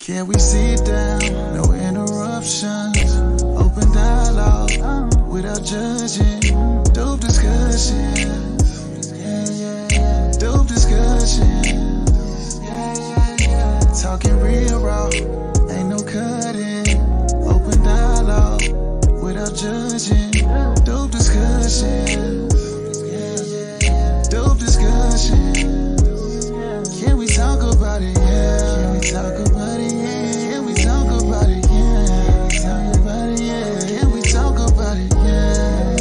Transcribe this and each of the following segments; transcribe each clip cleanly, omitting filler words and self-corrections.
Can we sit down? No interruptions. Open dialogue without judging. Dope discussions. Dope discussions. Talking real raw. Ain't no cutting. Open dialogue without judging. Dope discussions. Dope discussions. Can we talk about it? Yeah. Can we talk about it? Yeah. Can we talk about it? Yeah. Talk about it? Yeah. Can we talk about it? Yeah.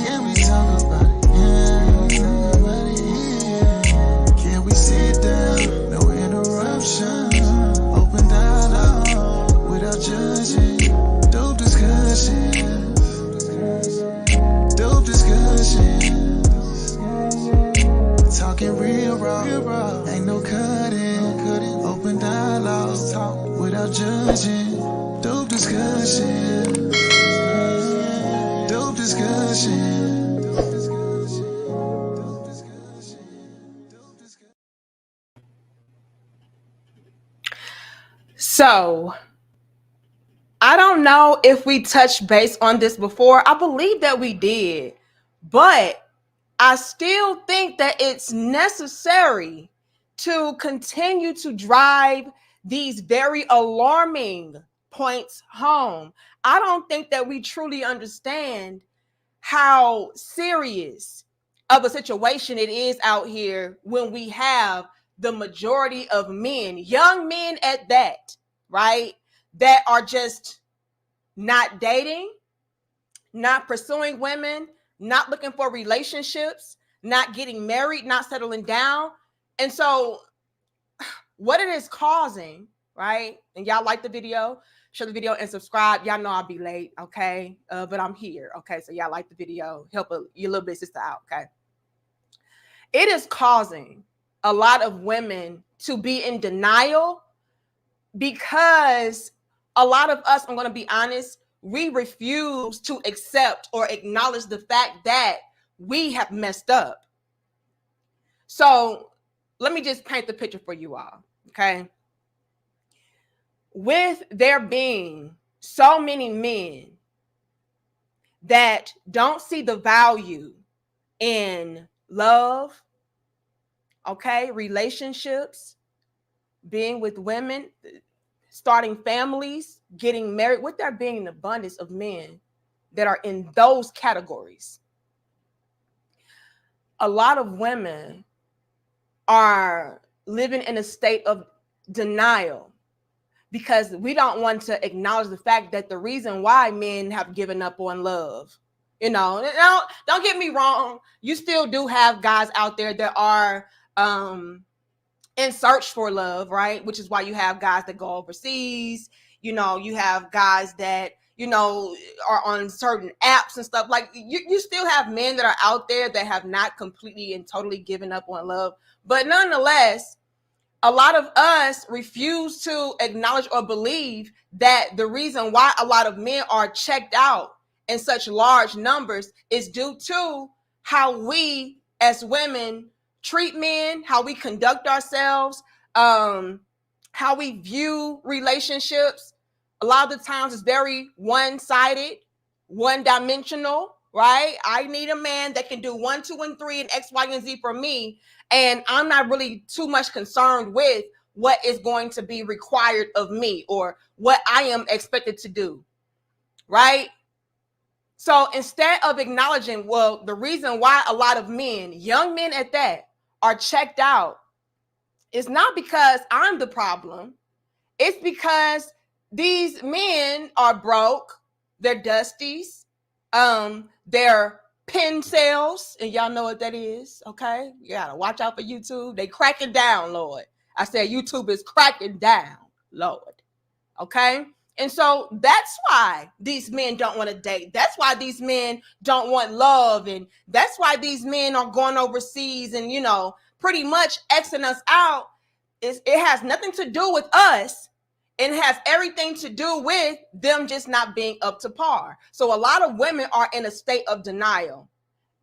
Can we talk about it? Yeah. Talk about it? Yeah. Can we sit down? No interruptions. Open dialogue without judging. Dope discussions. Dope discussions. Talking real raw, ain't no cutting. Open dialogue, talk without judging. Dope discussion, dope discussion. So, I don't know if we touched base on this before. I believe that we did, but I still think that it's necessary to continue to drive these very alarming points home. I don't think that we truly understand how serious of a situation it is out here when we have the majority of men, young men at that, right, that are just not dating, not pursuing women, not looking for relationships, not getting married, not settling down. And so what it is causing, right? And y'all like the video, share the video and subscribe. Y'all know I'll be late, okay? But I'm here, okay? So y'all like the video, help your little bit sister out, okay? It is causing a lot of women to be in denial because a lot of us, I'm going to be honest, we refuse to accept or acknowledge the fact that we have messed up. So let me just paint the picture for you all, okay? With there being so many men that don't see the value in love, okay, relationships, being with women, starting families, getting married, with there being an abundance of men that are in those categories, a lot of women are living in a state of denial because we don't want to acknowledge the fact that the reason why men have given up on love, you know, don't get me wrong, you still do have guys out there that are in search for love, right? Which is why you have guys that go overseas. You know, you have guys that, you know, are on certain apps and stuff. Like you still have men that are out there that have not completely and totally given up on love. But nonetheless, a lot of us refuse to acknowledge or believe that the reason why a lot of men are checked out in such large numbers is due to how we as women treat men, how we conduct ourselves, how we view relationships. A lot of the times it's very one-sided, one-dimensional, right? I need a man that can do 1, 2, and 3 and X, Y, and Z for me. And I'm not really too much concerned with what is going to be required of me or what I am expected to do, right? So instead of acknowledging, well, the reason why a lot of men, young men at that, are checked out is not because I'm the problem. It's because these men are broke, they're dusties, they're pen sales, and y'all know what that is, okay? You gotta watch out for YouTube. They cracking down, Lord. I said YouTube is cracking down, Lord, okay? And so that's why these men don't want to date. That's why these men don't want love. And that's why these men are going overseas and, you know, pretty much Xing us out. It has nothing to do with us. It has everything to do with them just not being up to par. So a lot of women are in a state of denial.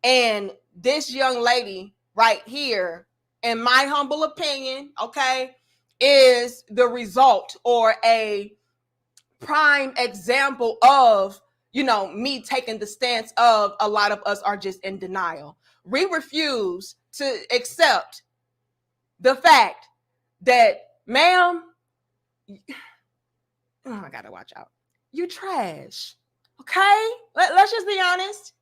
And this young lady right here, in my humble opinion, okay, is the result or a prime example of, me taking the stance of a lot of us are just in denial. We refuse to accept the fact that, ma'am, I gotta watch out. You trash. Okay? Let's just be honest.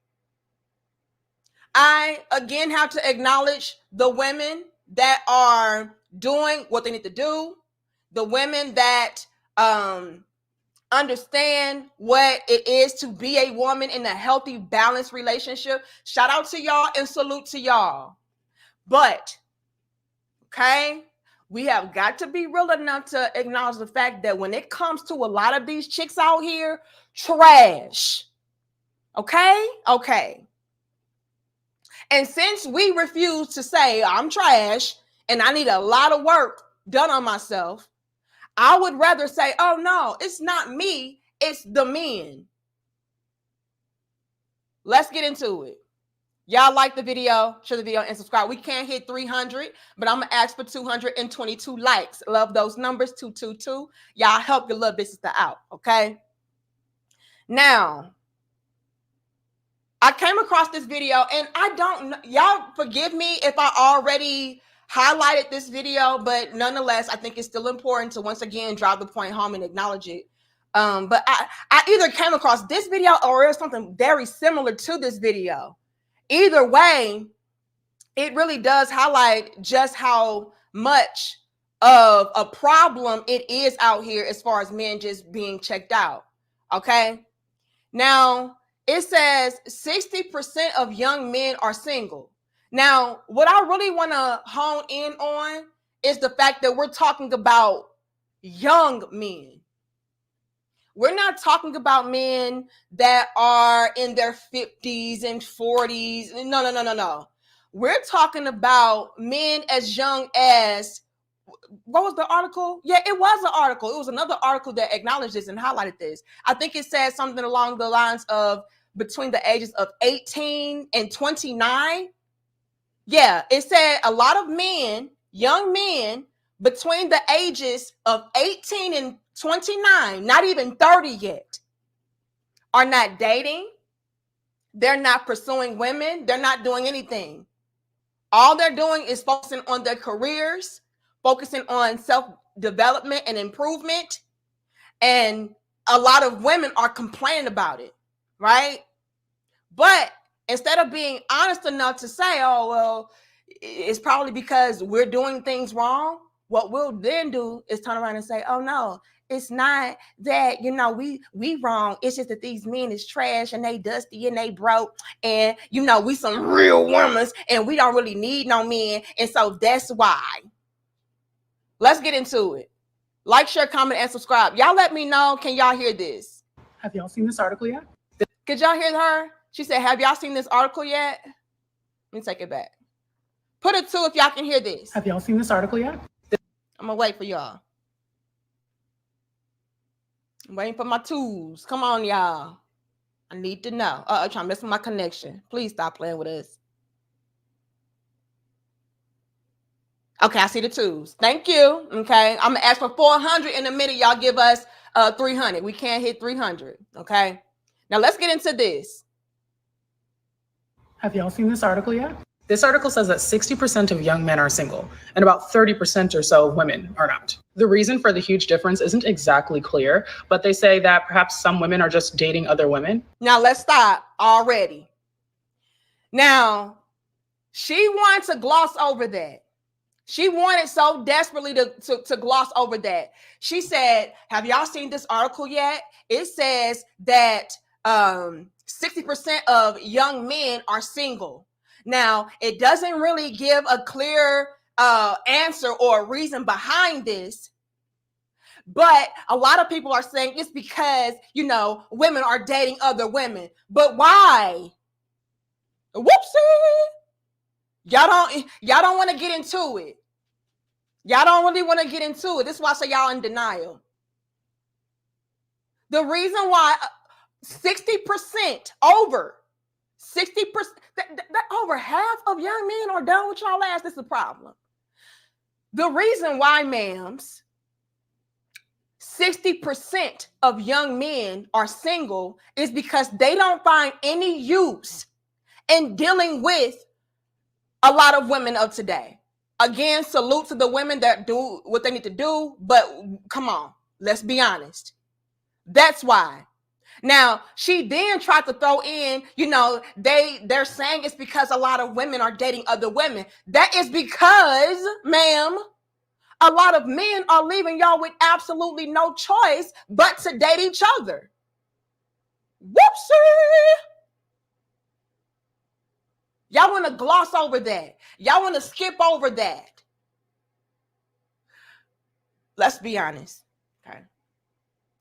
I, again, have to acknowledge the women that are doing what they need to do, the women that understand what it is to be a woman in a healthy, balanced relationship. Shout out to y'all and salute to y'all. But, okay, we have got to be real enough to acknowledge the fact that when it comes to a lot of these chicks out here, trash. Okay. And since we refuse to say I'm trash and I need a lot of work done on myself, I would rather say, oh no, it's not me, it's the men. Let's get into it. Y'all like the video, share the video, and subscribe. We can't hit 300, but I'm going to ask for 222 likes. Love those numbers, 222. Y'all help your little business out, okay? Now, I came across this video, and I don't know. Y'all forgive me if I already highlighted this video, but nonetheless, I think it's still important to once again drive the point home and acknowledge it. But I either came across this video or it was something very similar to this video. Either way, it really does highlight just how much of a problem it is out here as far as men just being checked out. Okay. Now, it says 60% of young men are single. Now, what I really want to hone in on is the fact that we're talking about young men. We're not talking about men that are in their 50s and 40s. No. We're talking about men as young as, what was the article? Yeah, it was an article. It was another article that acknowledged this and highlighted this. I think it said something along the lines of between the ages of 18 and 29. Yeah, it said a lot of men, young men, between the ages of 18 and 29, not even 30 yet, are not dating. They're not pursuing women. They're not doing anything. All they're doing is focusing on their careers, focusing on self-development and improvement. And a lot of women are complaining about it, right? But instead of being honest enough to say, oh, well, it's probably because we're doing things wrong, what we'll then do is turn around and say, oh, no, it's not that, we wrong. It's just that these men is trash and they dusty and they broke. And, we some real women and we don't really need no men. And so that's why. Let's get into it. Like, share, comment, and subscribe. Y'all let me know. Can y'all hear this? Have y'all seen this article yet? Could y'all hear her? She said, have y'all seen this article yet? Let me take it back. Put a 2 if y'all can hear this. Have y'all seen this article yet? I'm going to wait for y'all. I'm waiting for my 2s. Come on, y'all. I need to know. I'm trying to mess with my connection. Please stop playing with us. Okay, I see the 2s. Thank you. Okay, I'm going to ask for 400 in a minute. Y'all give us 300. We can't hit 300. Okay. Now let's get into this. Have y'all seen this article yet? This article says that 60% of young men are single and about 30% or so of women are not. The reason for the huge difference isn't exactly clear, but they say that perhaps some women are just dating other women. Now let's stop already. Now, she wants to gloss over that. She wanted so desperately to gloss over that. She said, have y'all seen this article yet? It says that 60% of young men are single. Now, it doesn't really give a clear answer or a reason behind this, but a lot of people are saying it's because, women are dating other women. But why? Whoopsie. Y'all don't want to get into it. Y'all don't really want to get into it. This is why I say y'all in denial. The reason why 60%, over 60%, over half of young men are done with y'all ass. This is a problem. The reason why, ma'ams, 60% of young men are single is because they don't find any use in dealing with a lot of women of today. Again, salute to the women that do what they need to do, but come on, let's be honest. That's why. Now, she then tried to throw in, they're saying it's because a lot of women are dating other women. That is because, ma'am, a lot of men are leaving y'all with absolutely no choice but to date each other. Whoopsie. Y'all want to gloss over that. Y'all want to skip over that. Let's be honest, okay?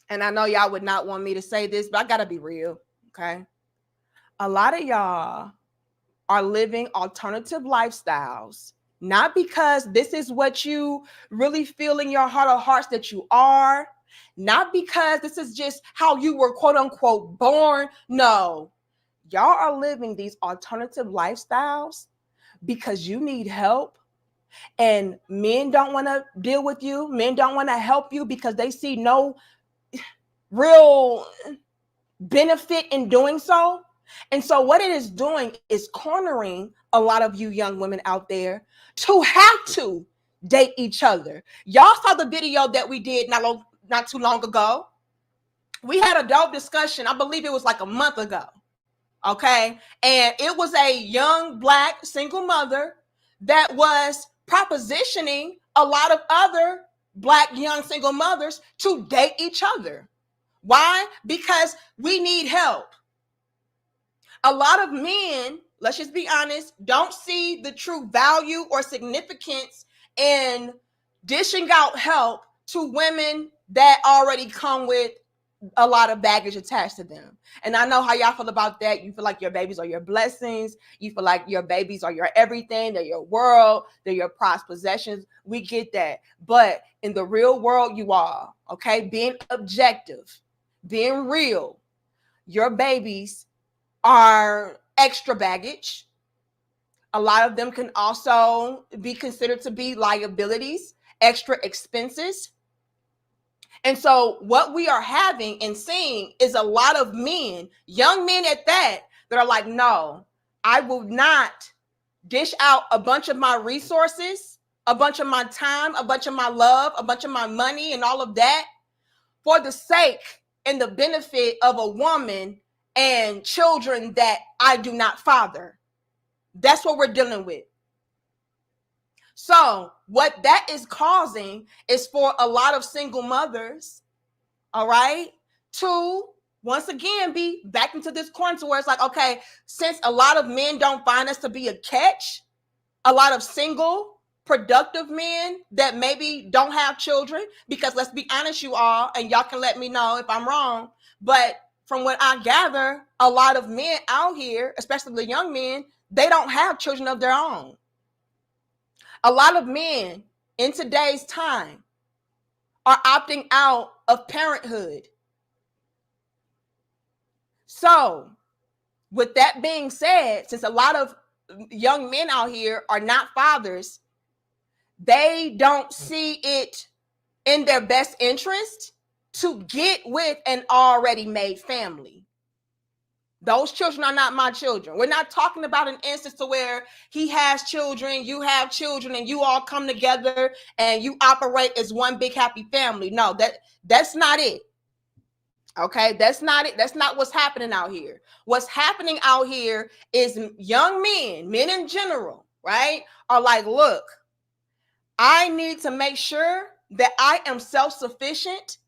And I know y'all would not want me to say this, but I got to be real, okay? A lot of y'all are living alternative lifestyles, not because this is what you really feel in your heart of hearts that you are, not because this is just how you were quote unquote born. No, y'all are living these alternative lifestyles because you need help, and men don't want to deal with you. Men don't want to help you because they see no real benefit in doing so. And so what it is doing is cornering a lot of you young women out there to have to date each other. Y'all saw the video that we did not too long ago. We had a dope discussion. I believe it was like a month ago. Okay. And it was a young Black single mother that was propositioning a lot of other Black young single mothers to date each other. Why? Because we need help. A lot of men, let's just be honest, don't see the true value or significance in dishing out help to women that already come with a lot of baggage attached to them. And I know how y'all feel about that. You feel like your babies are your blessings. You feel like your babies are your everything. They're your world. They're your prized possessions. We get that. But in the real world, you are, okay? Being objective, being real, your babies are extra baggage. A lot of them can also be considered to be liabilities, extra expenses. And so what we are having and seeing is a lot of men, young men at that are like, no, I will not dish out a bunch of my resources, a bunch of my time, a bunch of my love, a bunch of my money and all of that for the sake and the benefit of a woman and children that I do not father. That's what we're dealing with. So what that is causing is for a lot of single mothers, all right, to once again be back into this corner where it's like, okay, since a lot of men don't find us to be a catch, a lot of single, productive men that maybe don't have children, because let's be honest, you all, and y'all can let me know if I'm wrong, but from what I gather, a lot of men out here, especially the young men, they don't have children of their own. A lot of men in today's time are opting out of parenthood. So, with that being said, since a lot of young men out here are not fathers, they don't see it in their best interest to get with an already made family. Those children are not my children. We're not talking about an instance to where he has children, you have children, and you all come together and you operate as one big happy family. No, that's not it. Okay, that's not it. That's not what's happening out here. What's happening out here is young men in general, right, are like, look, I need to make sure that I am self-sufficient.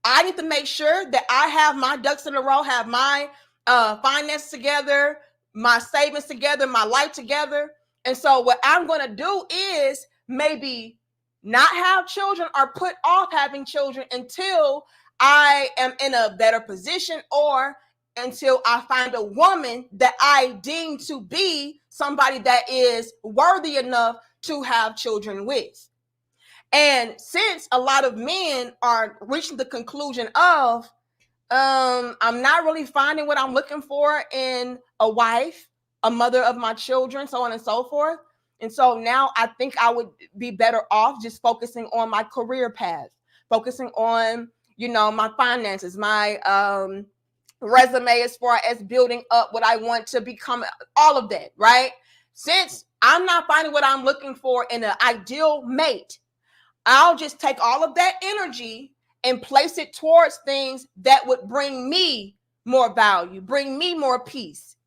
I need to make sure that I have my ducks in a row, have my finances together, my savings together, my life together. And so what I'm going to do is maybe not have children or put off having children until I am in a better position or until I find a woman that I deem to be somebody that is worthy enough to have children with. And since a lot of men are reaching the conclusion of, I'm not really finding what I'm looking for in a wife, a mother of my children, so on and so forth. And so now I think I would be better off just focusing on my career path, focusing on, my finances, my resume as far as building up what I want to become, all of that, right? Since I'm not finding what I'm looking for in an ideal mate, I'll just take all of that energy and place it towards things that would bring me more value, bring me more peace,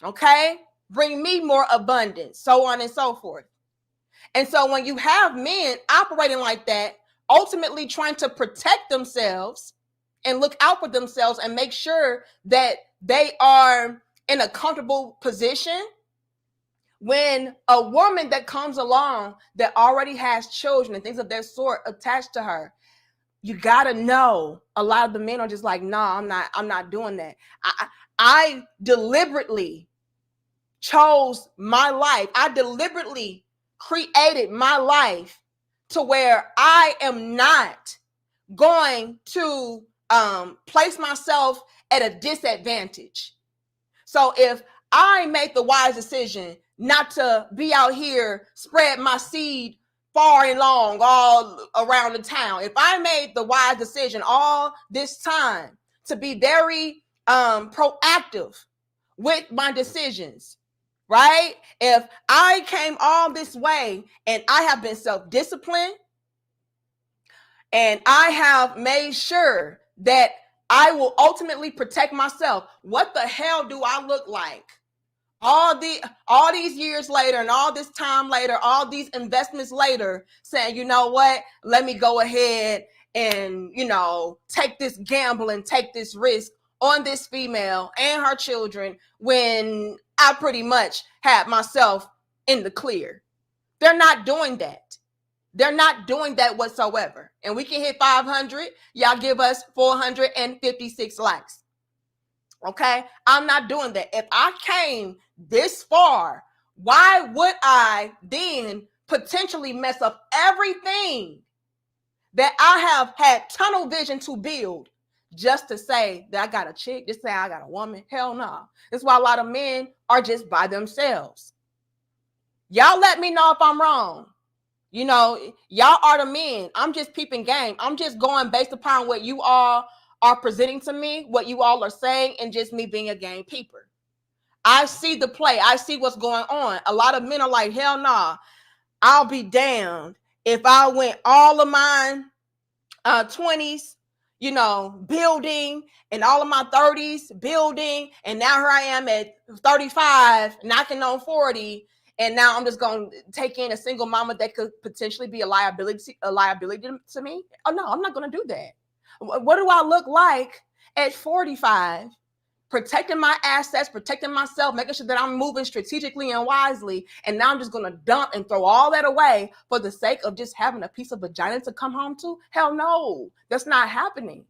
okay? Bring me more abundance, so on and so forth. And so when you have men operating like that, ultimately trying to protect themselves and look out for themselves and make sure that they are in a comfortable position, when a woman that comes along that already has children and things of that sort attached to her, you gotta know a lot of the men are just like, no, I'm not doing that. I deliberately chose my life. I deliberately created my life to where I am not going to place myself at a disadvantage. So if I made the wise decision not to be out here spread my seed far and long all around the town, if I made the wise decision all this time to be very proactive with my decisions, right? If I came all this way and I have been self-disciplined and I have made sure that I will ultimately protect myself, what the hell do I look like all these years later and all this time later, all these investments later, saying, you know what, let me go ahead and, take this gamble and take this risk on this female and her children when I pretty much had myself in the clear? They're not doing that. They're not doing that whatsoever. And we can hit 500. Y'all give us 456 likes. Okay? I'm not doing that. If I came this far, why would I then potentially mess up everything that I have had tunnel vision to build just to say that I got a chick, just say I got a woman? Hell no. That's why a lot of men are just by themselves. Y'all let me know if I'm wrong. Y'all are the men. I'm just peeping game. I'm just going based upon what you all are presenting to me, what you all are saying, and just me being a game peeper. I see the play. I see what's going on. A lot of men are like, hell nah, I'll be damned if I went all of my 20s, building, and all of my 30s building, and now here I am at 35, knocking on 40, and now I'm just going to take in a single mama that could potentially be a liability to me. Oh no, I'm not going to do that. What do I look like at 45? Protecting my assets, protecting myself, making sure that I'm moving strategically and wisely. And now I'm just going to dump and throw all that away for the sake of just having a piece of vagina to come home to? Hell no, that's not happening.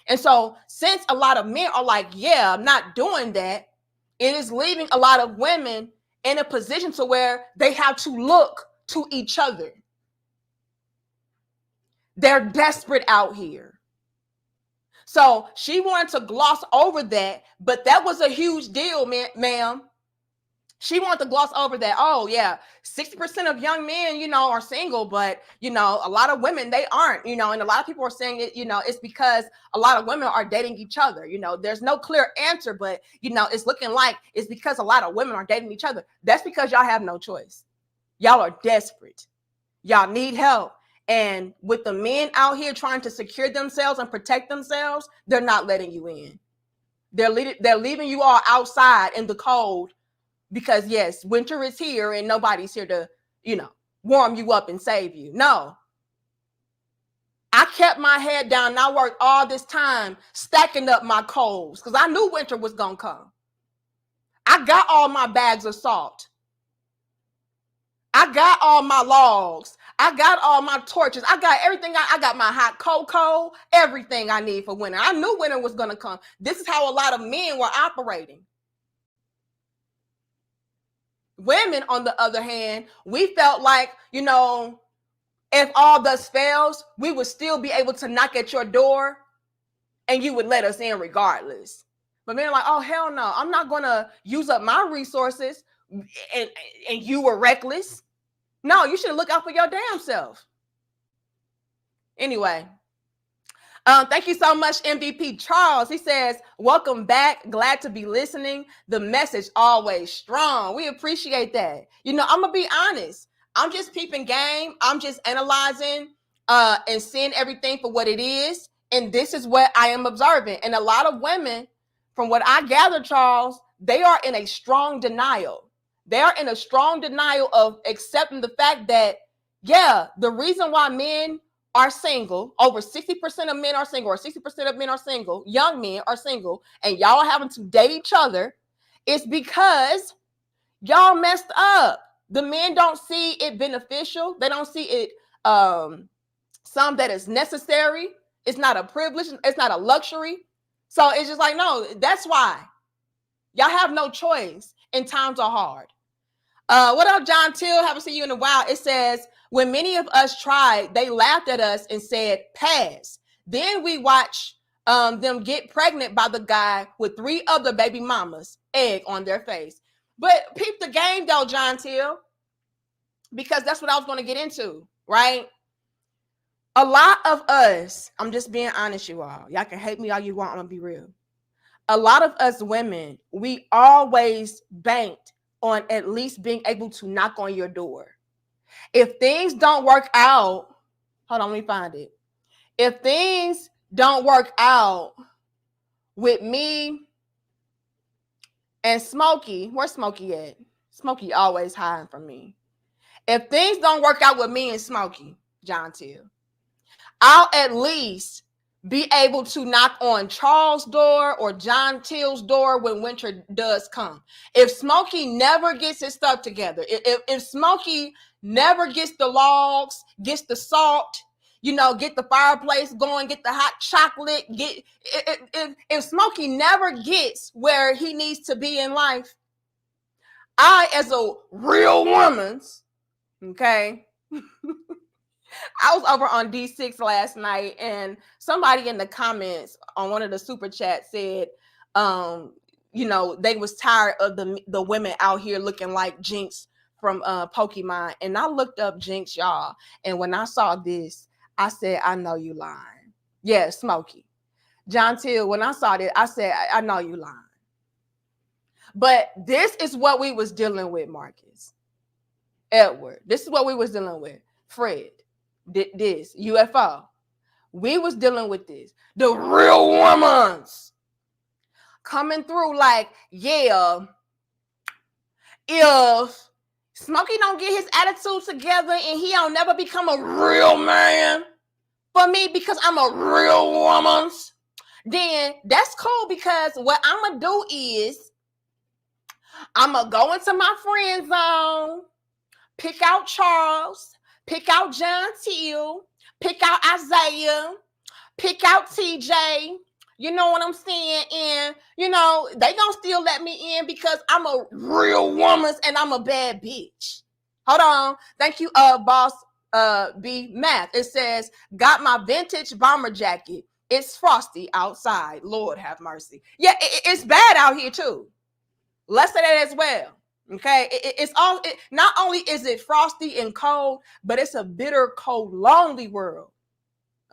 And so since a lot of men are like, yeah, I'm not doing that, it is leaving a lot of women in a position to where they have to look to each other. They're desperate out here. So she wanted to gloss over that, but that was a huge deal, ma'am. She wanted to gloss over that. Oh yeah, 60% of young men, are single, but a lot of women, they aren't, and a lot of people are saying it, it's because a lot of women are dating each other. There's no clear answer, but it's looking like it's because a lot of women are dating each other. That's because y'all have no choice. Y'all are desperate. Y'all need help. And with the men out here trying to secure themselves and protect themselves, they're not letting you in. They're leaving you all outside in the cold because, yes, winter is here and nobody's here to, warm you up and save you. No. I kept my head down and I worked all this time stacking up my coals because I knew winter was going to come. I got all my bags of salt. I got all my logs. I got all my torches. I got everything. I got my hot cocoa, everything I need for winter. I knew winter was going to come. This is how a lot of men were operating. Women, on the other hand, we felt like, if all thus fails, we would still be able to knock at your door and you would let us in regardless. But men are like, oh, hell no. I'm not going to use up my resources and you were reckless. No, you should look out for your damn self. Anyway, thank you so much, MVP Charles. He says, welcome back. Glad to be listening. The message always strong. We appreciate that. You know, I'm going to be honest. I'm just peeping game. I'm just analyzing and seeing everything for what it is. And this is what I am observing. And a lot of women, from what I gather, Charles, they are in a strong denial. They are in a strong denial of accepting the fact that, yeah, the reason why men are single, over 60% of men are single, or 60% of men are single, young men are single, and y'all are having to date each other, is because y'all messed up. The men don't see it beneficial. They don't see it some that is necessary. It's not a privilege. It's not a luxury. So it's just like, no, that's why. Y'all have no choice, and times are hard. What up, John Till? Haven't seen you in a while. It says, when many of us tried, they laughed at us and said, pass. Then we watch them get pregnant by the guy with 3 other baby mamas, egg on their face. But peep the game, though, John Till, because that's what I was going to get into, right? A lot of us, I'm just being honest, you all. Y'all can hate me all you want. I'm going to be real. A lot of us women, we always banked on at least being able to knock on your door. If things don't work out, hold on, let me find it. If things don't work out with me and Smokey, where's Smokey at? Smokey always hiding from me. If things don't work out with me and Smokey, John Till, I'll at least be able to knock on Charles' door or John Till's door when winter does come. If Smokey never gets his stuff together, if Smokey never gets the logs, gets the salt, you know, get the fireplace going, get the hot chocolate, if Smokey never gets where he needs to be in life, I, as a real woman, okay, I was over on D6 last night, and somebody in the comments on one of the super chats said, you know, they was tired of the women out here looking like Jinx from Pokemon. And I looked up Jinx, y'all, and when I saw this, I said, I know you lying. Yeah, Smokey. John Till, when I saw that, I said, I know you lying. But this is what we was dealing with, Marcus. Edward, this is what we was dealing with. Fred. This UFO, we was dealing with this. The real women's coming through like, yeah, if Smokey don't get his attitude together and he don't never become a real man for me because I'm a real woman, then that's cool, because what I'm gonna do is I'm gonna go into my friend zone, pick out Charles, pick out John Till, pick out Isaiah, pick out TJ. You know what I'm saying? And, you know, they gonna still let me in because I'm a real woman and I'm a bad bitch. Hold on. Thank you, boss B Math. It says, got my vintage bomber jacket. It's frosty outside. Lord have mercy. Yeah, it's bad out here too. Let's say that as well. Okay, it's all. Not only is it frosty and cold, but it's a bitter, cold, lonely world.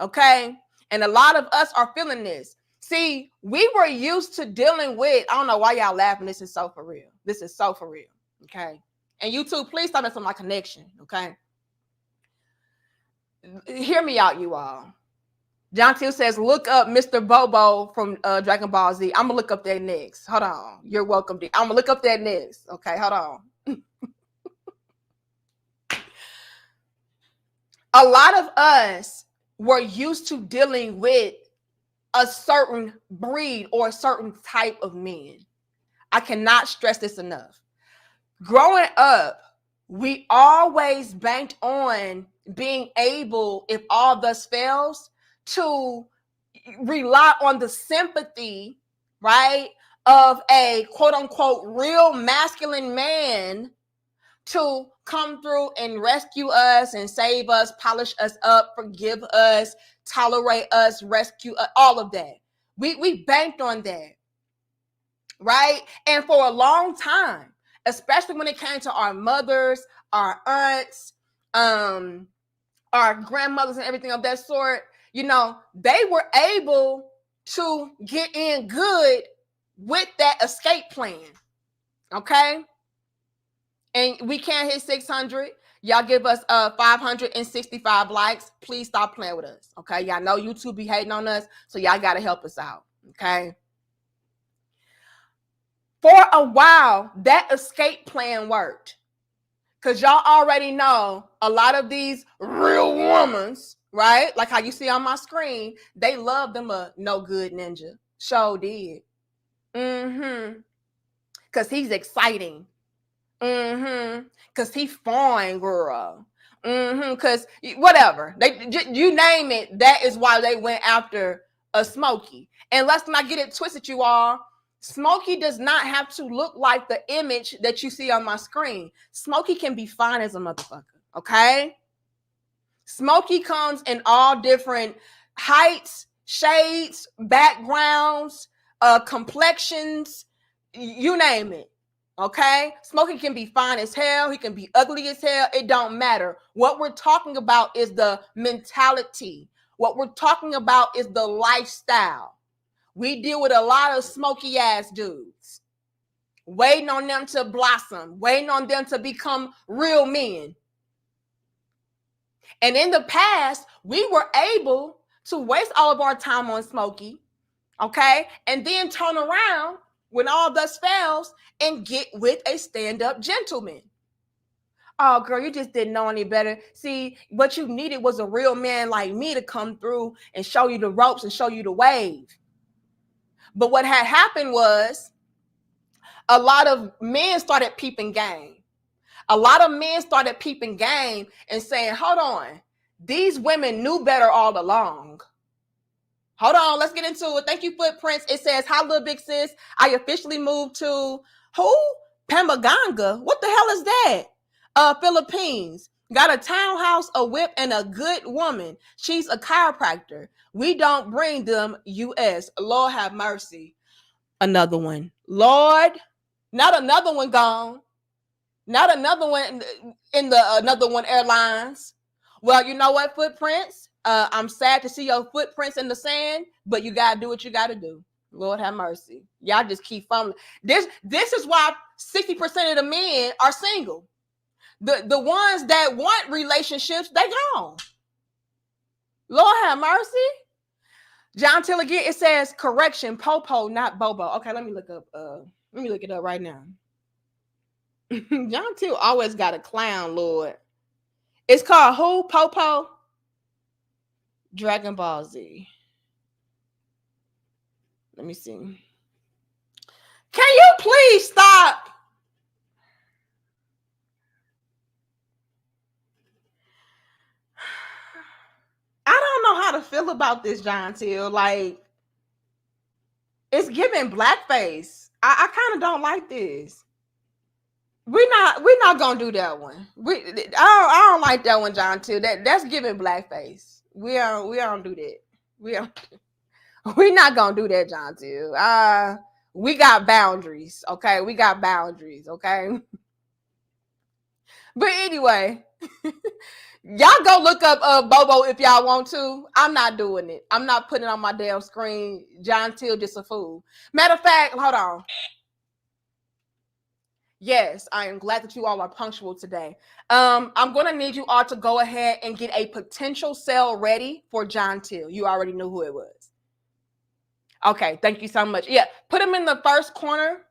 Okay, and a lot of us are feeling this. See, we were used to dealing with. I don't know why y'all laughing. This is so for real. This is so for real. Okay, and you too. Please stop messing with my connection. Okay, hear me out, you all. John Till says, look up Mr. Bobo from Dragon Ball Z. I'm going to look up that next. Hold on. You're welcome. I'm going to look up that next. Okay, hold on. A lot of us were used to dealing with a certain breed or a certain type of men. I cannot stress this enough. Growing up, we always banked on being able, if all thus fails, to rely on the sympathy, right, of a quote unquote real masculine man to come through and rescue us and save us, polish us up, forgive us, tolerate us, rescue us, all of that. We banked on that, right? And for a long time, especially when it came to our mothers, our aunts, our grandmothers and everything of that sort, you know, they were able to get in good with that escape plan. Okay. And we can't hit 600. Y'all give us 565 likes. Please stop playing with us. Okay. Y'all know YouTube be hating on us, so y'all got to help us out. Okay. For a while, that escape plan worked. Because y'all already know a lot of these real women, right? Like how you see on my screen, they love them a no good ninja. Sure did. Because he's exciting. Because he's fine, girl. Because whatever. You name it, that is why they went after a Smokey. And let's not get it twisted, you all. Smokey does not have to look like the image that you see on my screen. Smokey can be fine as a motherfucker, okay? Smokey comes in all different heights, shades, backgrounds, complexions, you name it, okay? Smokey can be fine as hell. He can be ugly as hell. It don't matter. What we're talking about is the mentality. What we're talking about is the lifestyle. We deal with a lot of smoky ass dudes, waiting on them to blossom, waiting on them to become real men. And in the past, we were able to waste all of our time on Smokey, okay? And then turn around when all thus fails and get with a stand-up gentleman. Oh, girl, you just didn't know any better. See, what you needed was a real man like me to come through and show you the ropes and show you the wave. But what had happened was a lot of men started peeping game. A lot of men started peeping game and saying, hold on, these women knew better all along. Hold on, let's get into it. Thank you, Footprints. It says, hi, little big sis. I officially moved to who? Pamaganga. What the hell is that? Philippines. Got a townhouse, a whip, and a good woman. She's a chiropractor. We don't bring them U.S. Lord have mercy. Another one. Lord, not another one gone. Not another one in the another one airlines. Well, you know what, Footprints? I'm sad to see your footprints in the sand, but you got to do what you got to do. Lord have mercy. Y'all just keep fumbling. This is why 60% of the men are single. The ones that want relationships, they gone. Lord have mercy. John Till again, it says correction, Popo, not Bobo. Okay, let me look it up right now. John Till always got a clown, Lord. It's called who? Popo? Dragon Ball Z. Let me see. Can you please stop? I don't know how to feel about this, John Till. Like, it's giving blackface. I kind of don't like this. We're not gonna do that one. I don't like that one, John Till. That's giving blackface. We don't do that. We're not gonna do that, John Till. We got boundaries, okay? We got boundaries, okay? But anyway, y'all go look up Bobo if y'all want to. I'm not doing it. I'm not putting it on my damn screen. John Till just a fool. Matter of fact, hold on. Yes, I am glad that you all are punctual today. I'm going to need you all to go ahead and get a potential sale ready for John Till. You already knew who it was. Okay, thank you so much. Yeah, put him in the first corner.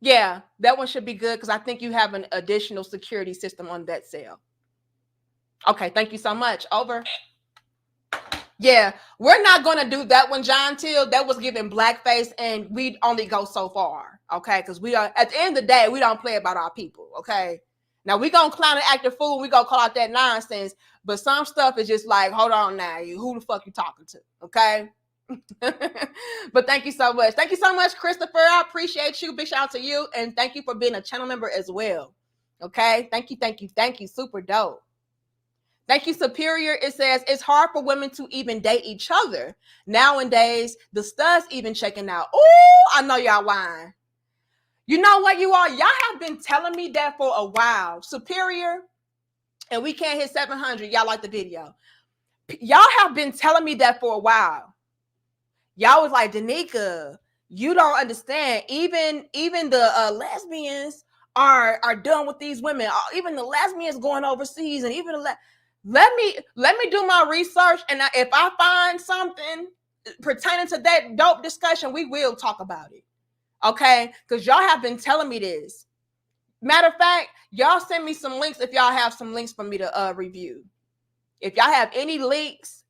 Yeah, that one should be good because I think you have an additional security system on that sale. Okay, thank you so much. Over. Yeah, we're not going to do that one, John Till. That was giving blackface, and we only go so far, okay? Because we are, at the end of the day, we don't play about our people, okay? Now, we going to clown and act a fool, and we going to call out that nonsense, but some stuff is just like, hold on now, who the fuck you talking to, okay? But thank you so much. Thank you so much, Christopher. I appreciate you. Big shout out to you, and thank you for being a channel member as well, okay? Thank you. Super dope. Thank you, Superior. It says it's hard for women to even date each other. Nowadays, the studs even checking out. Oh, I know y'all lying. You know what, you all? Y'all have been telling me that for a while. Superior, and we can't hit 700, y'all like the video. Y'all have been telling me that for a while. Y'all was like, Danica, you don't understand. Even the lesbians are done with these women. Even the lesbians going overseas, and even let me do my research, and if I find something pertaining to that dope discussion, we will talk about it. Okay, because y'all have been telling me this. Matter of fact, y'all send me some links if y'all have some links for me to review. If y'all have any links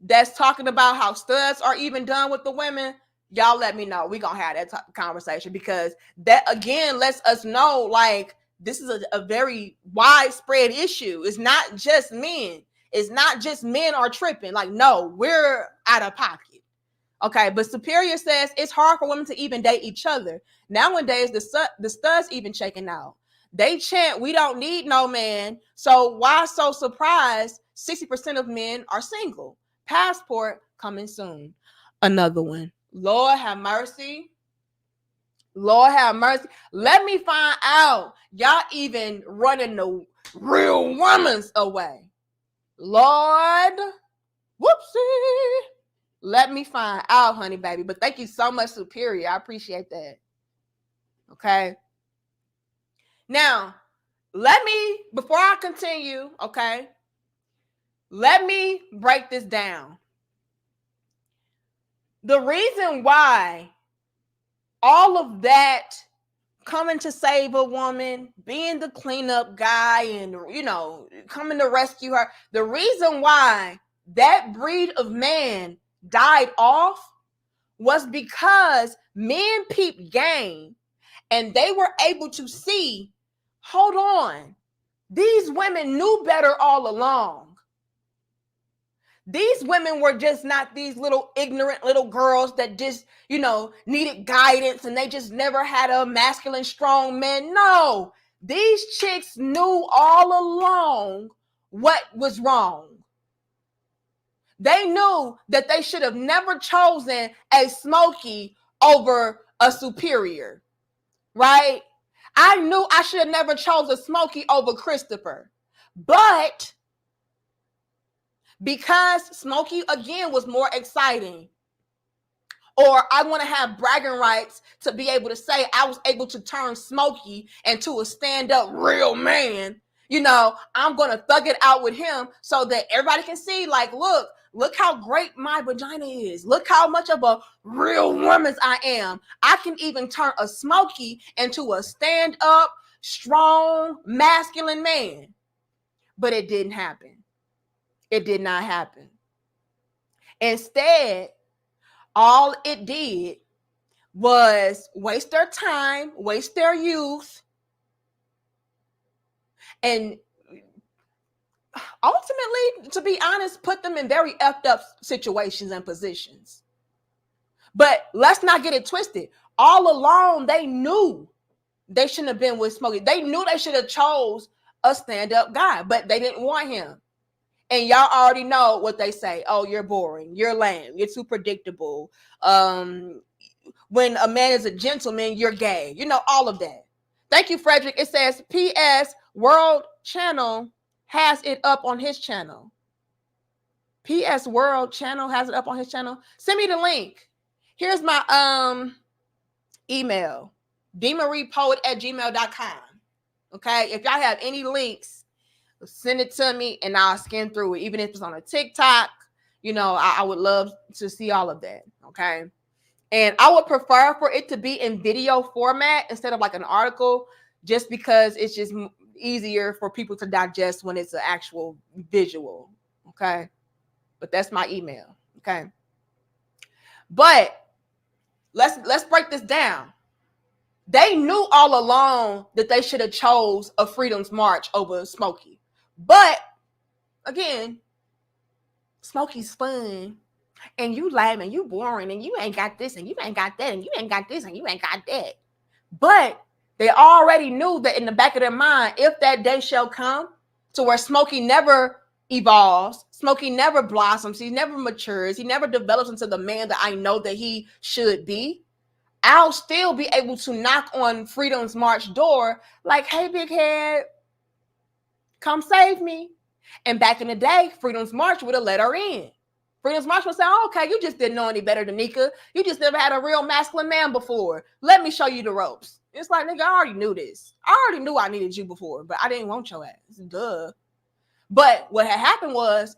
that's talking about how studs are even done with the women, y'all let me know. We're going to have that conversation, because that, again, lets us know, like, this is a very widespread issue. It's not just men. It's not just men are tripping. Like, no, we're out of pocket. Okay, but Superior says it's hard for women to even date each other. Nowadays, the studs even checking out. They chant, we don't need no man. So why so surprised 60% of men are single? Passport coming soon. Another one. Lord have mercy. Lord have mercy. Let me find out. Y'all even running the real women's away. Lord. Whoopsie. Let me find out, honey baby. But thank you so much, Superior. I appreciate that. Okay. Now, before I continue, okay, let me break this down. The reason why all of that coming to save a woman, being the cleanup guy, and, coming to rescue her, the reason why that breed of man died off was because men peeped game, and they were able to see, hold on, these women knew better all along. These women were just not these little ignorant little girls that just, needed guidance, and they just never had a masculine, strong man. No, these chicks knew all along what was wrong. They knew that they should have never chosen a Smokey over a Superior, right? I knew I should have never chose a Smokey over Christopher. But because Smokey, again, was more exciting, or I want to have bragging rights to be able to say I was able to turn Smokey into a stand-up real man, I'm going to thug it out with him so that everybody can see, like, look how great my vagina is. Look how much of a real woman I am. I can even turn a Smokey into a stand-up, strong, masculine man. But it didn't happen. It did not happen. Instead, all it did was waste their time, waste their youth, and ultimately, to be honest, put them in very effed up situations and positions. But let's not get it twisted. All along, they knew they shouldn't have been with Smokey. They knew they should have chose a stand-up guy, but they didn't want him. And y'all already know what they say. Oh, you're boring. You're lame. You're too predictable. When a man is a gentleman, you're gay. All of that. Thank you, Frederick. It says, P.S. World Channel has it up on his channel. P.S. World Channel has it up on his channel. Send me the link. Here's my email. demariepoet@gmail.com. Okay? If y'all have any links, send it to me and I'll skim through it. Even if it's on a TikTok, I would love to see all of that. Okay? And I would prefer for it to be in video format instead of like an article, just because it's just easier for people to digest when it's an actual visual. Okay? But that's my email. Okay? But let's break this down. They knew all along that they should have chose a Freedom's March over Smokey. But again, Smokey's fun, and you lame, and you boring, and you ain't got this, and you ain't got that, and you ain't got this, and you ain't got that. But they already knew that in the back of their mind, if that day shall come to where Smokey never evolves, Smokey never blossoms, he never matures, he never develops into the man that I know that he should be, I'll still be able to knock on Freedom's March door like, hey, big head, Come save me. And back in the day, Freedom's March would have let her in. Freedom's March would say, oh, okay, you just didn't know any better than Nika. You just never had a real masculine man before. Let me show you the ropes. It's like, nigga, I already knew this. I already knew I needed you before, but I didn't want your ass. Duh. But what had happened was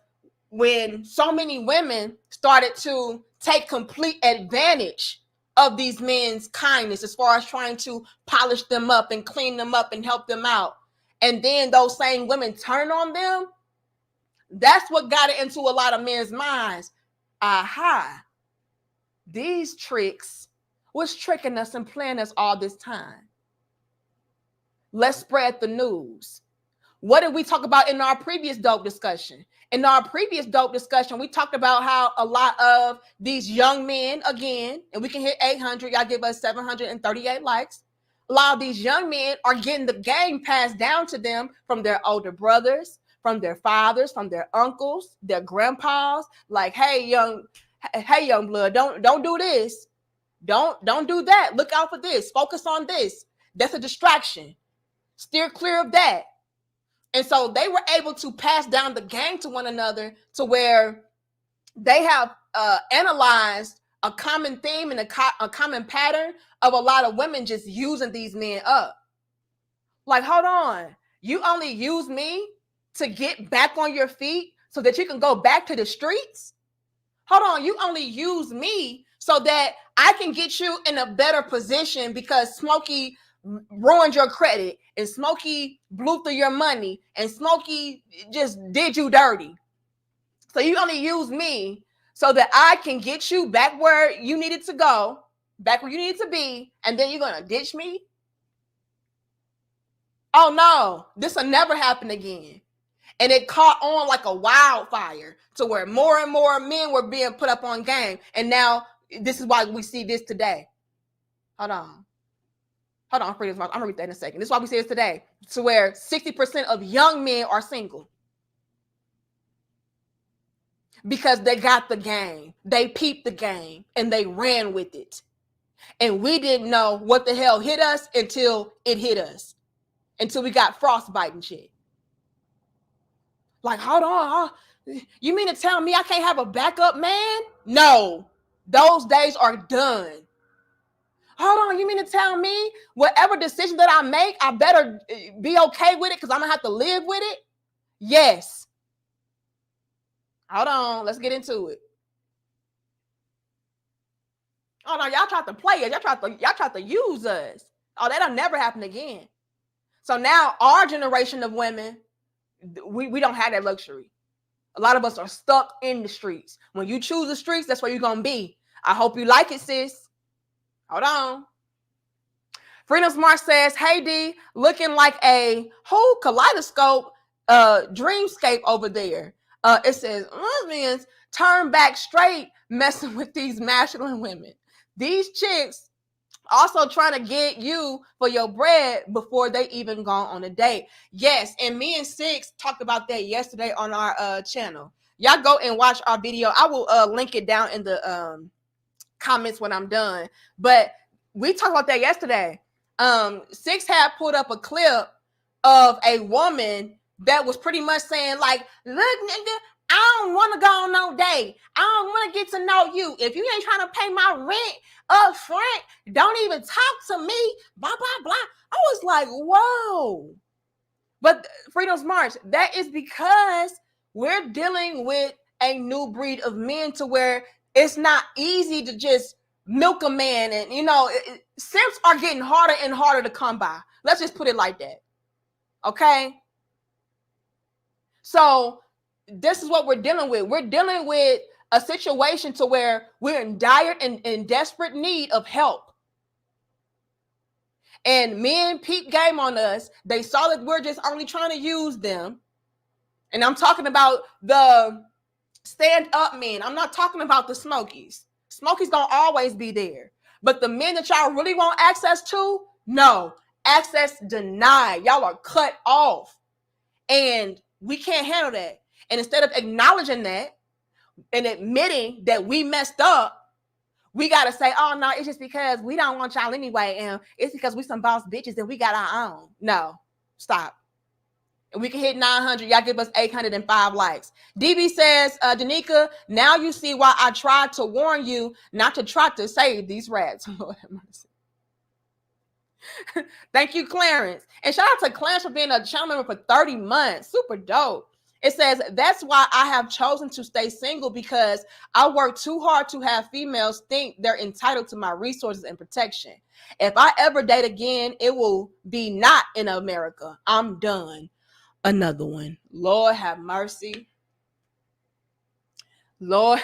when so many women started to take complete advantage of these men's kindness as far as trying to polish them up and clean them up and help them out, and then those same women turn on them, that's what got it into a lot of men's minds. Aha, these tricks was tricking us and playing us all this time. Let's spread the news. What did we talk about in our previous dope discussion? In our previous dope discussion, we talked about how a lot of these young men, again, and we can hit 800, y'all give us 738 likes. A lot of these young men are getting the game passed down to them from their older brothers, from their fathers, from their uncles, their grandpas. Like, hey, young blood, don't do this. Don't do that. Look out for this. Focus on this. That's a distraction. Steer clear of that. And so they were able to pass down the game to one another to where they have analyzed a common theme and a common pattern of a lot of women just using these men up. Like, hold on. You only use me to get back on your feet so that you can go back to the streets? Hold on. You only use me so that I can get you in a better position because Smokey ruined your credit and Smokey blew through your money and Smokey just did you dirty. So you only use me so that I can get you back where you needed to go, back where you need to be, and then you're going to ditch me? Oh no, this will never happen again. And it caught on like a wildfire to where more and more men were being put up on game. And now this is why we see this today. Hold on, Freedom's March. I'm gonna read that in a second. This is why we see this today. To where 60% of young men are single. Because they got the game. They peeped the game and they ran with it. And we didn't know what the hell hit us until it hit us. Until we got frostbite and shit. Like, hold on. You mean to tell me I can't have a backup man? No. Those days are done. Hold on, you mean to tell me whatever decision that I make, I better be okay with it because I'm going to have to live with it? Yes. Hold on, let's get into it. Oh no, y'all tried to play us. Y'all tried to use us. Oh, that'll never happen again. So now our generation of women, we don't have that luxury. A lot of us are stuck in the streets. When you choose the streets, that's where you're going to be. I hope you like it, sis. Hold on. Freedom's March says, hey, D, looking like a whole kaleidoscope dreamscape over there. It says, lesbians turn back straight messing with these masculine women. These chicks also trying to get you for your bread before they even gone on a date. Yes, and me and Six talked about that yesterday on our channel. Y'all go and watch our video. I will link it down in the comments when I'm done. But we talked about that yesterday. Six had put up a clip of a woman that was pretty much saying like, look, nigga, I don't want to go on no date. I don't want to get to know you. If you ain't trying to pay my rent up front, don't even talk to me, blah, blah, blah. I was like, whoa. But Freedom's March, that is because we're dealing with a new breed of men to where it's not easy to just milk a man. And, you know, simps are getting harder and harder to come by. Let's just put it like that. Okay? So this is what we're dealing with. We're dealing with a situation to where we're in dire and desperate need of help. And men peep game on us. They saw that we're just only trying to use them. And I'm talking about the stand-up men. I'm not talking about the Smokies. Smokies don't always be there. But the men that y'all really want access to, no. Access denied. Y'all are cut off. And we can't handle that. And instead of acknowledging that and admitting that we messed up, we got to say, oh, no, it's just because we don't want y'all anyway. And it's because we some boss bitches and we got our own. No, stop. And we can hit 900. Y'all give us 805 likes. DB says, Danica, now you see why I tried to warn you not to try to save these rats. Lord have mercy. Thank you, Clarence. And shout out to Clarence for being a channel member for 30 months. Super dope. It says, that's why I have chosen to stay single, because I work too hard to have females think they're entitled to my resources and protection. If I ever date again, it will be not in America. I'm done. Another one. Lord have mercy. Lord,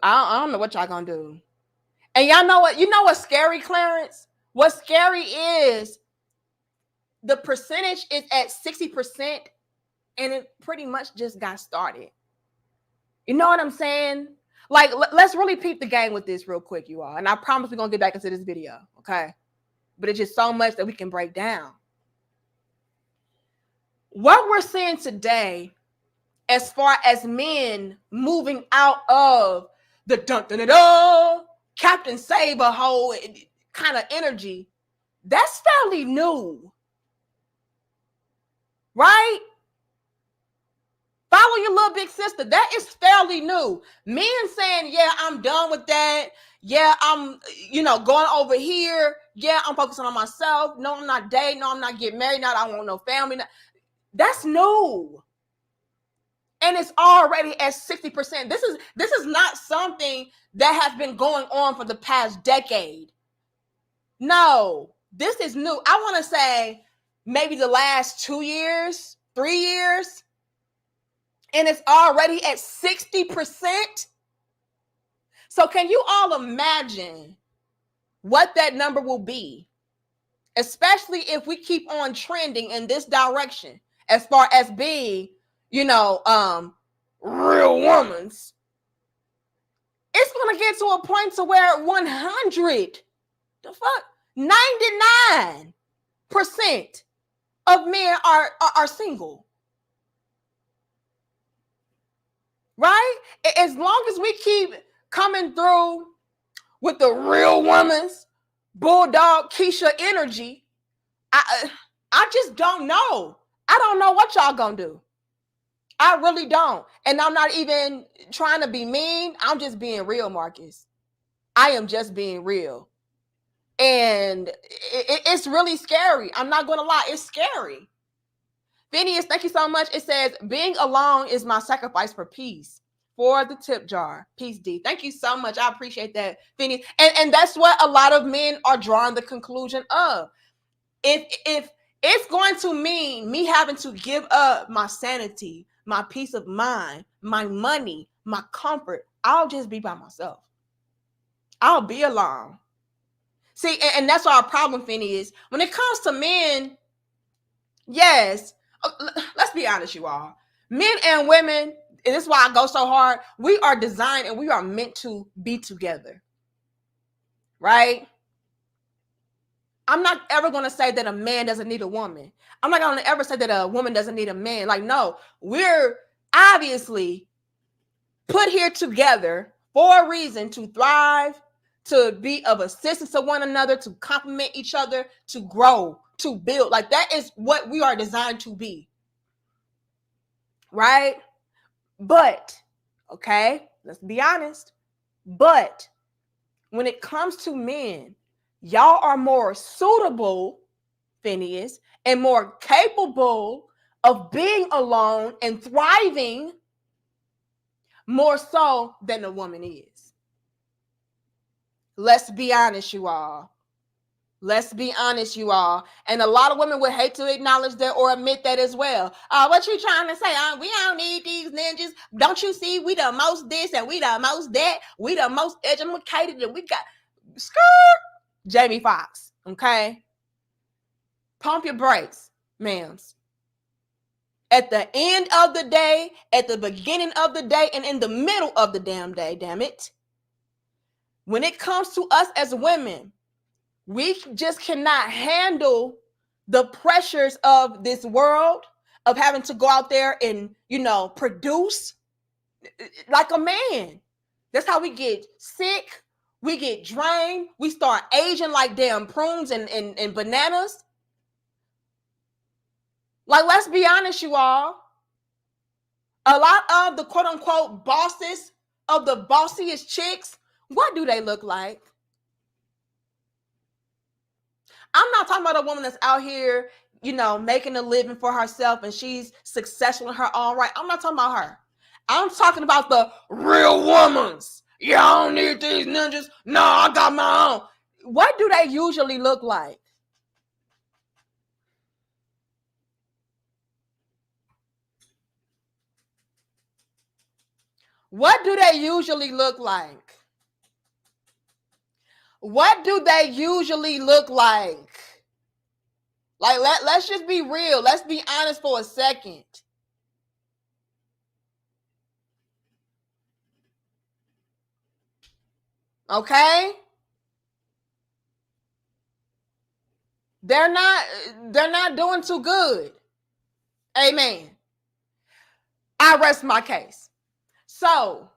I don't know what y'all gonna do. And y'all know what? You know what's scary, Clarence? What's scary is the percentage is at 60%, and it pretty much just got started. You know what I'm saying? Like, let's really peep the game with this real quick, you all. And I promise we're gonna get back into this video, okay? But it's just so much that we can break down. What we're seeing today, as far as men moving out of the dun-dun-dun-dun, Captain Saber whole kind of energy, that's fairly new, right? Follow your little big sister. That is fairly new. Men saying, yeah, I'm done with that. Yeah, I'm, going over here. Yeah, I'm focusing on myself. No, I'm not dating. No, I'm not getting married. No, I don't want no family. That's new. And it's already at 60%. This is not something that has been going on for the past decade. No, this is new. I want to say maybe the last 2 years, 3 years. And it's already at 60%. So can you all imagine what that number will be? Especially if we keep on trending in this direction as far as being, real women's. It's going to get to a point to where 100, the fuck, 99% of men are single. Right? As long as we keep coming through with the real woman's bulldog Keisha energy, I just don't know. I don't know what y'all gonna do. I really don't. And I'm not even trying to be mean. I'm just being real, Marcus. I am just being real. And it's really scary. I'm not gonna lie. It's scary. Phineas, thank you so much. It says, being alone is my sacrifice for peace. For the tip jar. Peace, D. Thank you so much. I appreciate that, Phineas. And that's what a lot of men are drawing the conclusion of. If it's going to mean me having to give up my sanity, my peace of mind, my money, my comfort, I'll just be by myself. I'll be alone. See, and that's our problem, Phineas. When it comes to men, yes, let's be honest, you all. Men and women, and this is why I go so hard, we are designed and we are meant to be together. Right? I'm not ever going to say that a man doesn't need a woman. I'm not going to ever say that a woman doesn't need a man. Like, no, we're obviously put here together for a reason, to thrive, to be of assistance to one another, to complement each other, to grow, to build. Like, that is what we are designed to be. Right? But, okay, let's be honest. But when it comes to men, y'all are more suitable, Phineas, and more capable of being alone and thriving more so than a woman is. Let's be honest, you all. Let's be honest, you all. And a lot of women would hate to acknowledge that or admit that as well. What you trying to say? We don't need these ninjas. Don't you see? We the most this and we the most that. We the most educated and we got Jamie Foxx. Okay? Pump your brakes, ma'ams. At the end of the day, at the beginning of the day, and in the middle of the damn day, damn it. When it comes to us as women, we just cannot handle the pressures of this world, of having to go out there and, produce like a man. That's how we get sick. We get drained. We start aging like damn prunes and bananas. Like, let's be honest, you all. A lot of the quote unquote bosses of the bossiest chicks, what do they look like? I'm not talking about a woman that's out here, making a living for herself and she's successful in her own right. I'm not talking about her. I'm talking about the real women's. Yeah, I don't need these ninjas. No, I got my own. What do they usually look like? What do they usually look like? What do they usually look like? Like, let's just be real. Let's be honest for a second. Okay? They're not doing too good. Amen. I rest my case. So,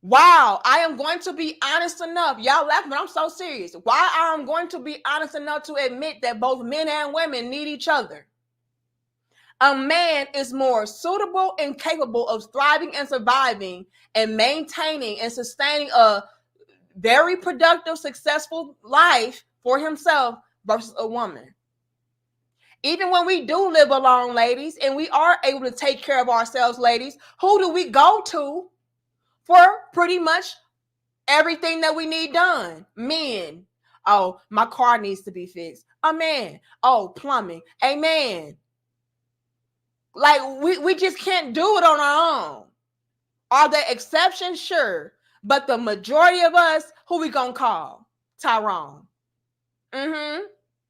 wow, I am going to be honest enough. Y'all laughing, but I'm so serious. Why I am going to be honest enough to admit that both men and women need each other. A man is more suitable and capable of thriving and surviving and maintaining and sustaining a very productive, successful life for himself versus a woman. Even when we do live alone, ladies, and we are able to take care of ourselves, ladies, who do we go to for pretty much everything that we need done? Men. Oh, my car needs to be fixed. A man. Oh, plumbing. A man. Like, we just can't do it on our own. Are there exceptions? Sure. But the majority of us, who we gonna call? Tyrone.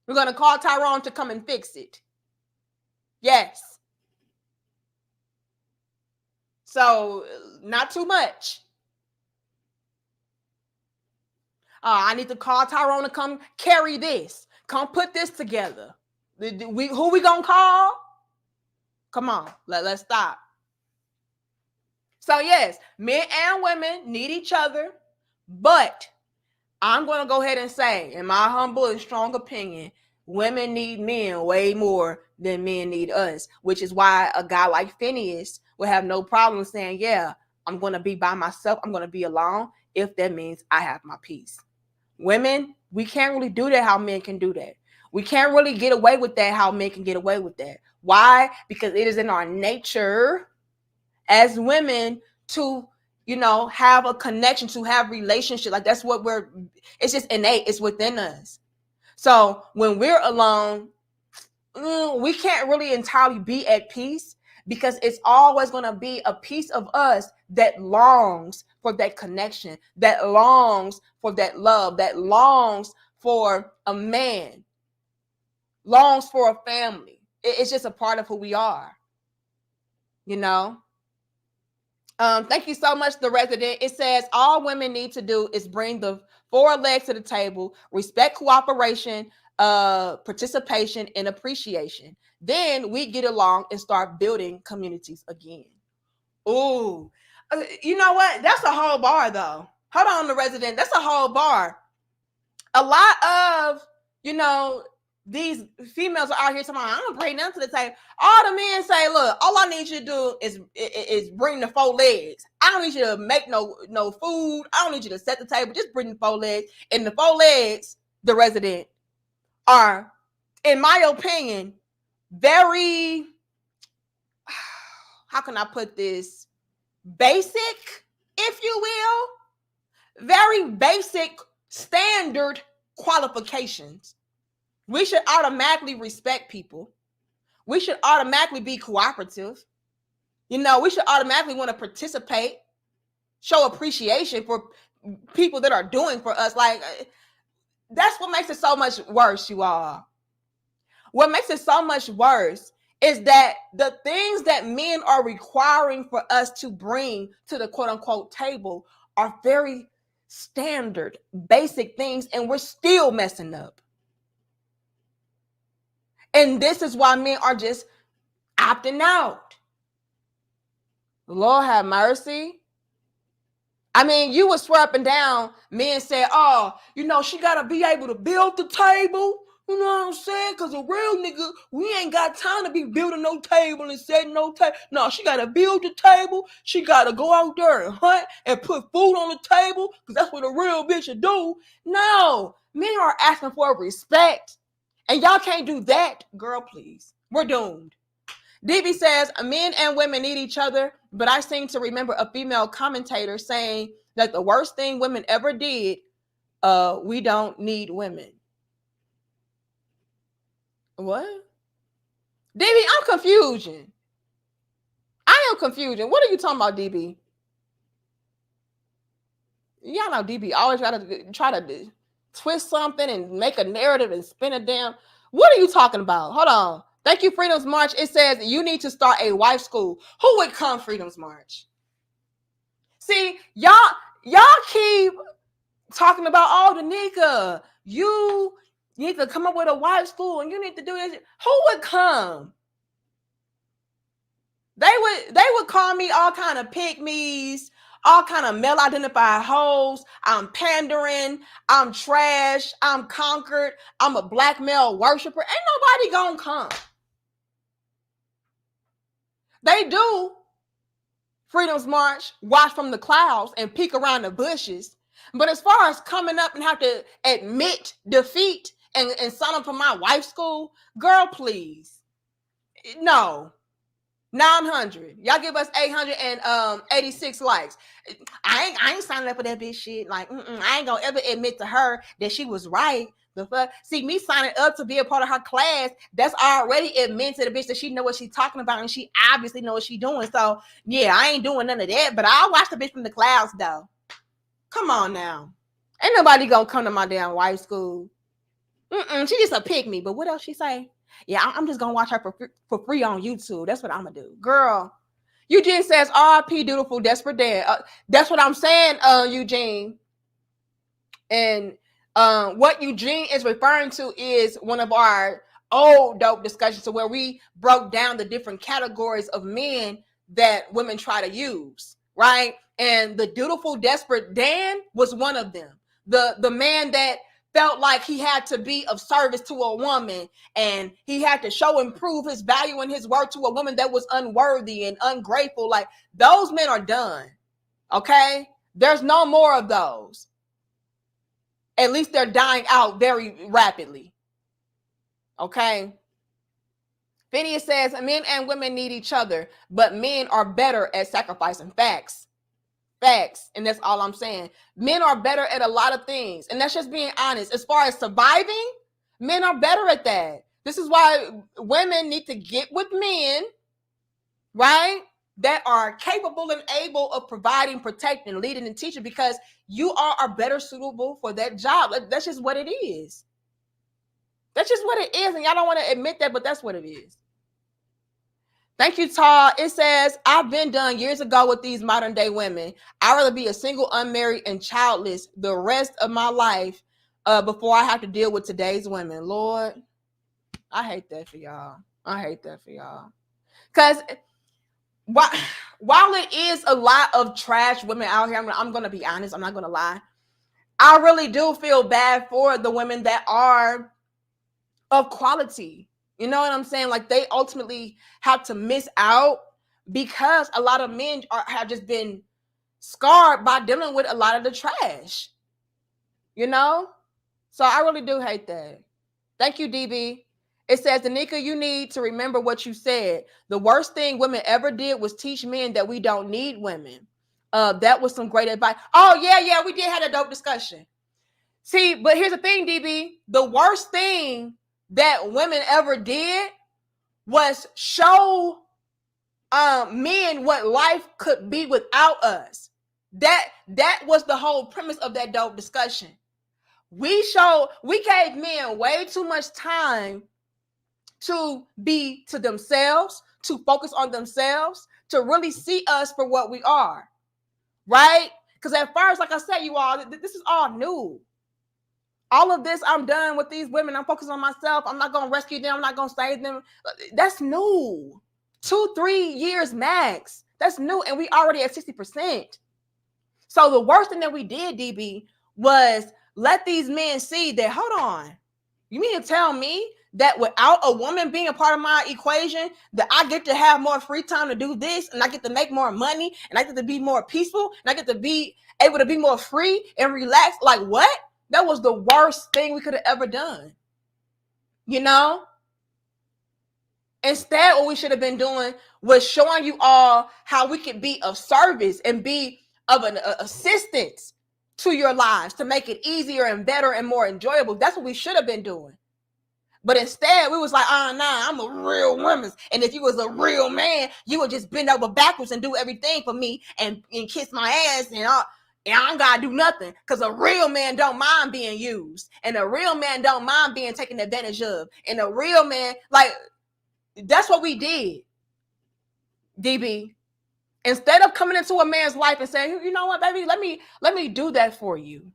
We're gonna call Tyrone to come and fix it. Yes. So, not too much. I need to call Tyrone to come carry this. Come put this together. Who we gonna call? Come on, let's stop. So yes, men and women need each other, but I'm going to go ahead and say, in my humble and strong opinion, women need men way more than men need us, which is why a guy like Phineas will have no problem saying, yeah, I'm going to be by myself. I'm going to be alone if that means I have my peace. Women, we can't really do that how men can do that. We can't really get away with that how men can get away with that. Why? Because it is in our nature as women to, have a connection, to have relationship. Like, that's what it's just innate. It's within us. So when we're alone, we can't really entirely be at peace, because it's always going to be a piece of us that longs for that connection, that longs for that love, that longs for a man, longs for a family. It's just a part of who we are, Thank you so much, The Resident. It says all women need to do is bring the 4 legs to the table: respect, cooperation, participation, and appreciation. Then we get along and start building communities again. Ooh, you know what? That's a whole bar, though. Hold on, The Resident. That's a whole bar. A lot of, these females are out here talking, I'm gonna bring them to the table. All the men say, look, all I need you to do is bring the 4 legs. I don't need you to make no food. I don't need you to set the table. Just bring the 4 legs. And the 4 legs, The Resident, are, in my opinion, very, how can I put this? Basic, if you will. Very basic, standard qualifications. We should automatically respect people. We should automatically be cooperative. We should automatically want to participate, show appreciation for people that are doing for us. Like, that's what makes it so much worse, you all. What makes it so much worse is that the things that men are requiring for us to bring to the quote unquote table are very standard, basic things, and we're still messing up. And this is why men are just opting out. Lord have mercy. I mean, you would swear up and down, men say, oh, she got to be able to build the table. You know what I'm saying? Because a real nigga, we ain't got time to be building no table and setting no table. No, she got to build the table. She got to go out there and hunt and put food on the table because that's what a real bitch should do. No, men are asking for respect. And y'all can't do that. Girl, please. We're doomed. DB says, men and women need each other, but I seem to remember a female commentator saying that the worst thing women ever did, we don't need women. What? DB, I'm confusion. I am confusion. What are you talking about, DB? Y'all know DB always try to twist something and make a narrative and spin it down. What are you talking about? Hold on. Thank you, Freedom's March. It says you need to start a wife school. Who would come, Freedom's March? See, y'all keep talking about all the nigga. You need to come up with a wife school and you need to do this. Who would come? They would call me all kind of pick-me's, all kind of male-identified hoes. I'm pandering. I'm trash. I'm conquered. I'm a black male worshiper. Ain't nobody gonna come. They do, Freedom's March, watch from the clouds and peek around the bushes. But as far as coming up and have to admit defeat and sign up for my wife's school, girl, please. No. 900. Y'all give us 886 likes. I ain't signing up for that bitch shit. Like, I ain't gonna ever admit to her that she was right. The fuck? See, me signing up to be a part of her class, that's already admitting to the bitch that she know what she's talking about and she obviously know what she's doing. So, yeah, I ain't doing none of that, but I'll watch the bitch from the clouds, though. Come on now. Ain't nobody gonna come to my damn wife school. She just a pick me, but what else she say? Yeah, I'm just gonna watch her for free on YouTube. That's what I'm gonna do. Girl, Eugene says, R.I.P. dutiful, desperate Dan. That's what I'm saying, Eugene. And what Eugene is referring to is one of our old dope discussions where we broke down the different categories of men that women try to use, right? And the dutiful, desperate Dan was one of them. The man that felt like he had to be of service to a woman and he had to show and prove his value and his worth to a woman that was unworthy and ungrateful. Like, those men are done. Okay? There's no more of those. At least they're dying out very rapidly. Okay? Phineas says, men and women need each other, but men are better at sacrificing. Facts. And that's all I'm saying. Men are better at a lot of things. And that's just being honest. As far as surviving, men are better at that. This is why women need to get with men, right? That are capable and able of providing, protecting, leading, and teaching, because you are better suitable for that job. That's just what it is. That's just what it is. And y'all don't want to admit that, but that's what it is. Thank you, Todd. It says, I've been done years ago with these modern day women. I'd rather be a single, unmarried, and childless the rest of my life before I have to deal with today's women. Lord, I hate that for y'all. Because while it is a lot of trash women out here, I'm going to be honest. I'm not going to lie. I really do feel bad for the women that are of quality. You know what I'm saying? Like, they ultimately have to miss out because a lot of men have just been scarred by dealing with a lot of the trash. You know? So I really do hate that. Thank you, DB. It says, Danica, you need to remember what you said. The worst thing women ever did was teach men that we don't need women. That was some great advice. Oh, yeah, we did have a dope discussion. See, but here's the thing, DB. The worst thing that women ever did was show men what life could be without us. That was the whole premise of that dope discussion. We gave men way too much time to be to themselves, to focus on themselves, to really see us for what we are, right? Because at first, like I said, you all, this is all new. All of this, I'm done with these women. I'm focused on myself. I'm not going to rescue them. I'm not going to save them. That's new. 2-3 years max. That's new. And we already at 60%. So the worst thing that we did, DB, was let these men see that, hold on, You mean to tell me that without a woman being a part of my equation, that I get to have more free time to do this, and I get to make more money, and I get to be more peaceful, and I get to be able to be more free and relaxed? Like, what? That was the worst thing we could have ever done. You know? Instead, what we should have been doing was showing you all how we could be of service and be of an assistance to your lives to make it easier and better and more enjoyable. That's what we should have been doing. But instead, we was like, nah, I'm a real woman. And if you was a real man, you would just bend over backwards and do everything for me and kiss my ass and I don't gotta do nothing. Because a real man don't mind being used. And a real man don't mind being taken advantage of. And a real man, like, that's what we did, DB. Instead of coming into a man's life and saying, you know what, baby, let me do that for you.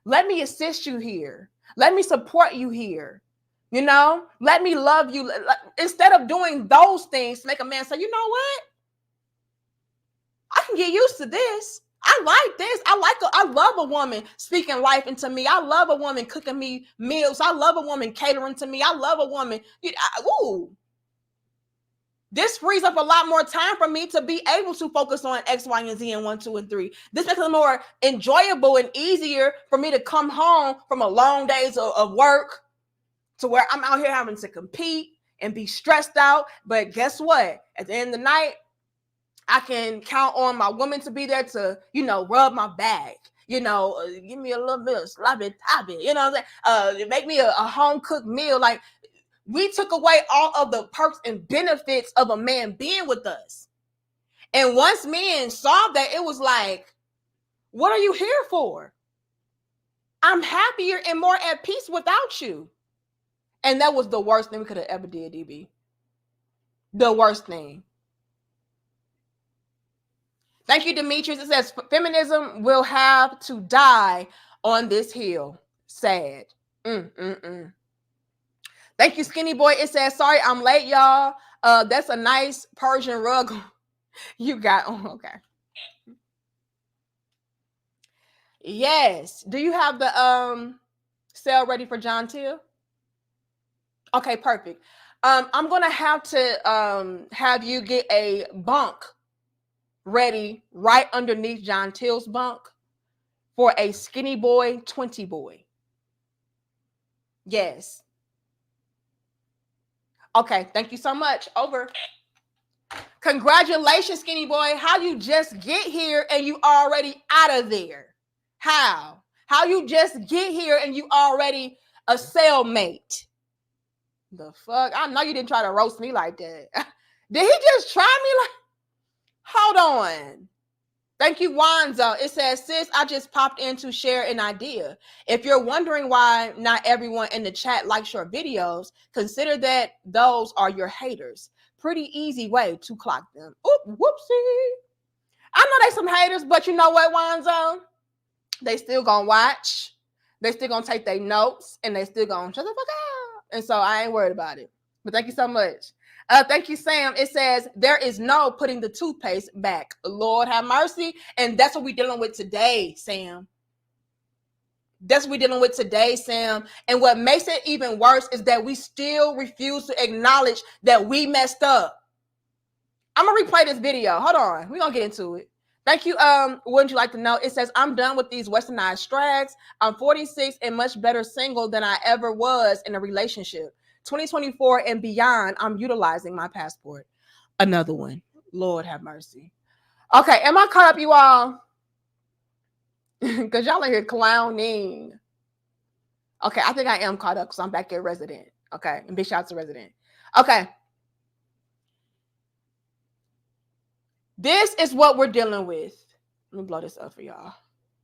Let me assist you here. Let me support you here. You know, let me love you. Instead of doing those things to make a man say, you know what? I can get used to this. I like this. I love a woman speaking life into me. I love a woman cooking me meals. I love a woman catering to me. I love a woman. This frees up a lot more time for me to be able to focus on X, Y, and Z and 1, 2, and 3. This makes it more enjoyable and easier for me to come home from a long days of work to where I'm out here having to compete and be stressed out. But guess what? At the end of the night, I can count on my woman to be there to, rub my back, give me a little bit of sloppy toppy, make me a home-cooked meal. Like, we took away all of the perks and benefits of a man being with us. And once men saw that, it was like, what are you here for? I'm happier and more at peace without you. And that was the worst thing we could have ever did, DB. The worst thing. Thank you, Demetrius. It says, feminism will have to die on this hill. Sad. Thank you, Skinny Boy. It says, sorry, I'm late, y'all. That's a nice Persian rug you got on. Okay. Yes. Do you have the sale ready for John Till? Okay, perfect. I'm gonna have to have you get a bunk ready right underneath John Till's bunk for a Skinny Boy 20 boy. Yes. Okay, thank you so much. Over. Congratulations, Skinny Boy. How you just get here and you already out of there? How you just get here and you already a cellmate? The fuck? I know you didn't try to roast me like that. Did he just try me like? Hold on. Thank you, Wanzo. It says, sis, I just popped in to share an idea. If you're wondering why not everyone in the chat likes your videos, consider that those are your haters. Pretty easy way to clock them. Oop, whoopsie. I know they some haters, but you know what, Wanzo? They still gonna watch. They still gonna take their notes, and they still gonna shut the fuck up. And so I ain't worried about it. But thank you so much. Thank you, Sam. It says, there is no putting the toothpaste back. Lord have mercy. And that's what we're dealing with today, Sam. That's what we're dealing with today, Sam. And what makes it even worse is that we still refuse to acknowledge that we messed up. I'm going to replay this video. Hold on. We're going to get into it. Thank you. Wouldn't you like to know? It says, I'm done with these westernized strags. I'm 46 and much better single than I ever was in a relationship. 2024 and beyond, I'm utilizing my passport. Another one. Lord have mercy. Okay, am I caught up, you all? Because y'all are here clowning. Okay, I think I am caught up because I'm back at Resident. Okay, and big shout out to Resident. Okay. This is what we're dealing with. Let me blow this up for y'all.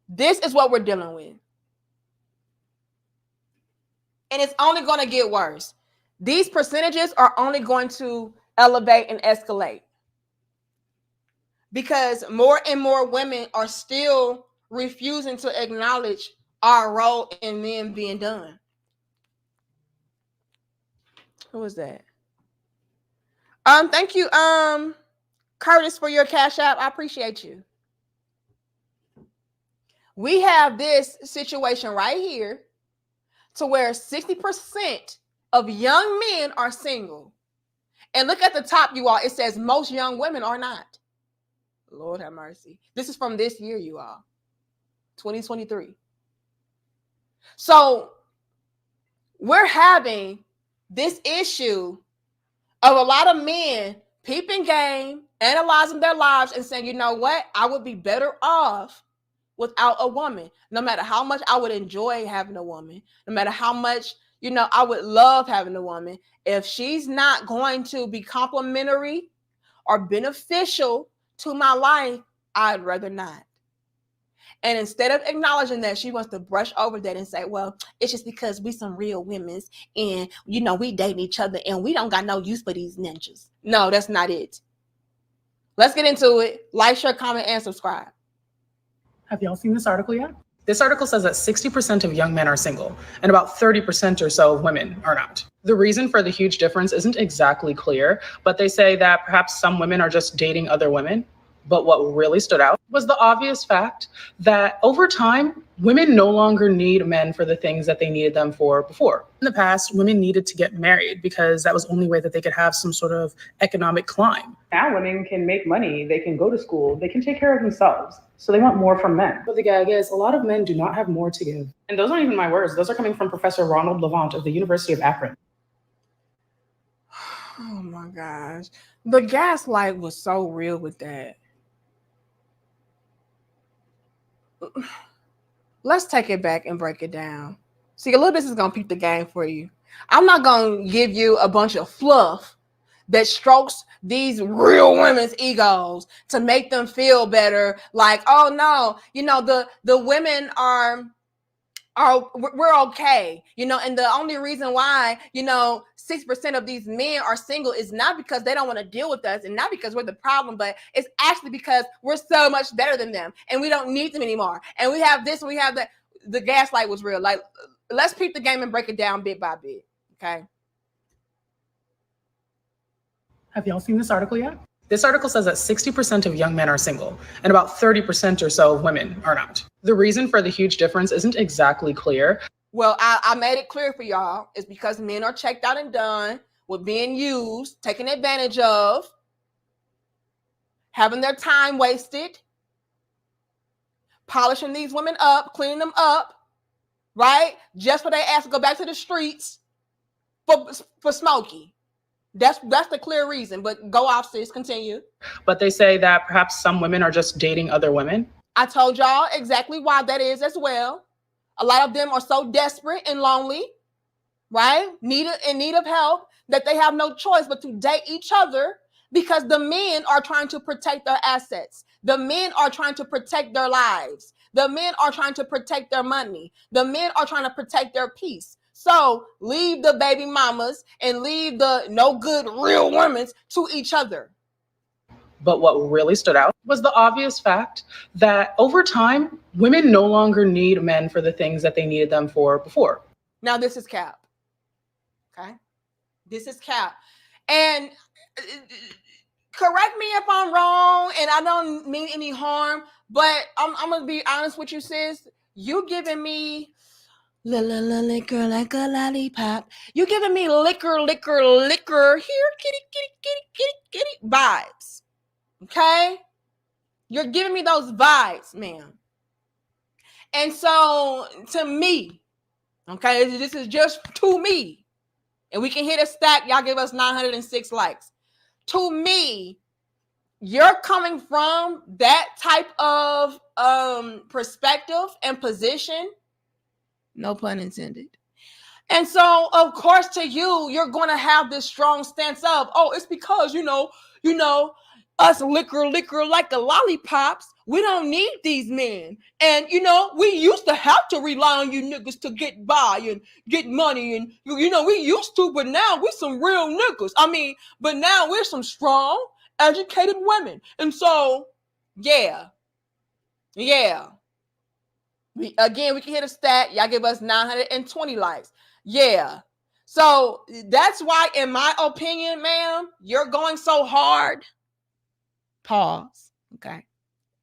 This is what we're dealing with. And it's only going to get worse. These percentages are only going to elevate and escalate because more and more women are still refusing to acknowledge our role in men being done. Who was that? Thank you, Curtis, for your cash app. I appreciate you. We have this situation right here to where 60% of young men are single. And look at the top, you all. It says most young women are not. Lord have mercy. This is from this year, you all. 2023. So we're having this issue of a lot of men peeping game, analyzing their lives and saying, you know what? I would be better off without a woman. No matter how much I would enjoy having a woman, no matter how much, I would love having a woman, if she's not going to be complimentary or beneficial to my life, I'd rather not. And instead of acknowledging that, she wants to brush over that and say, well, it's just because we some real women's and, we dating each other and we don't got no use for these ninjas. No, that's not it. Let's get into it. Like, share, comment, and subscribe. Have y'all seen this article yet? This article says that 60% of young men are single and about 30% or so of women are not. The reason for the huge difference isn't exactly clear, but they say that perhaps some women are just dating other women. But what really stood out was the obvious fact that over time, women no longer need men for the things that they needed them for before. In the past, women needed to get married because that was the only way that they could have some sort of economic climb. Now women can make money, they can go to school, they can take care of themselves. So they want more from men. But the gag is, a lot of men do not have more to give. And those aren't even my words. Those are coming from Professor Ronald Levant of the University of Akron. Oh my gosh. The gaslight was so real with that. Let's take it back and break it down. See, a little bit is going to peep the game for you. I'm not going to give you a bunch of fluff that strokes these real women's egos to make them feel better. Like, oh no, the women we're okay, and the only reason why, 6% of these men are single is not because they don't want to deal with us and not because we're the problem, but it's actually because we're so much better than them and we don't need them anymore. And we have this and we have that. The gaslight was real. Like, let's peep the game and break it down bit by bit. Okay. Have y'all seen this article yet? This article says that 60% of young men are single and about 30% or so of women are not. The reason for the huge difference isn't exactly clear. Well, I made it clear for y'all. It's because men are checked out and done with being used, taken advantage of, having their time wasted, polishing these women up, cleaning them up, right? Just for they ask to go back to the streets for Smokey. That's the clear reason, but go off, sis, continue. But they say that perhaps some women are just dating other women. I told y'all exactly why that is as well. A lot of them are so desperate and lonely, right? In need of help that they have no choice but to date each other because the men are trying to protect their assets. The men are trying to protect their lives. The men are trying to protect their money. The men are trying to protect their peace. So leave the baby mamas and leave the no good real women to each other. But what really stood out was the obvious fact that over time, women no longer need men for the things that they needed them for before. Now this is cap. Okay. This is cap. And correct me if I'm wrong, and I don't mean any harm, but I'm going to be honest with you, sis. You giving me liquor like a lollipop. You giving me liquor here, kitty vibes. Okay? You're giving me those vibes, ma'am. And so to me, okay, this is just to me, and we can hit a stack. Y'all give us 906 likes. To me, you're coming from that type of perspective and position. No pun intended. And so, of course, to you, you're going to have this strong stance of, oh, it's because, us liquor like a lollipops. We don't need these men. And, we used to have to rely on you niggas to get by and get money. And, we used to, but now we're some real niggas. But now we're some strong, educated women. And so, yeah. We can hit a stat. Y'all give us 920 likes. Yeah. So that's why, in my opinion, ma'am, you're going so hard. Pause. Okay.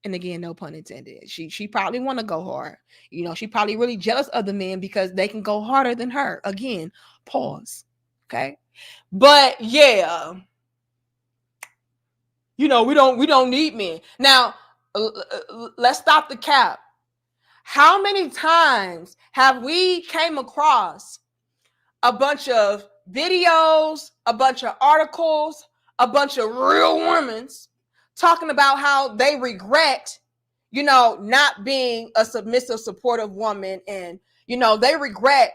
And again, no pun intended. She probably want to go hard. You know, she probably really jealous of the men because they can go harder than her. Again, pause. Okay. But yeah, you know, we don't need men. Now, let's stop the cap. How many times have we came across a bunch of videos, a bunch of articles, a bunch of real women talking about how they regret, you know, not being a submissive, supportive woman, and, you know, they regret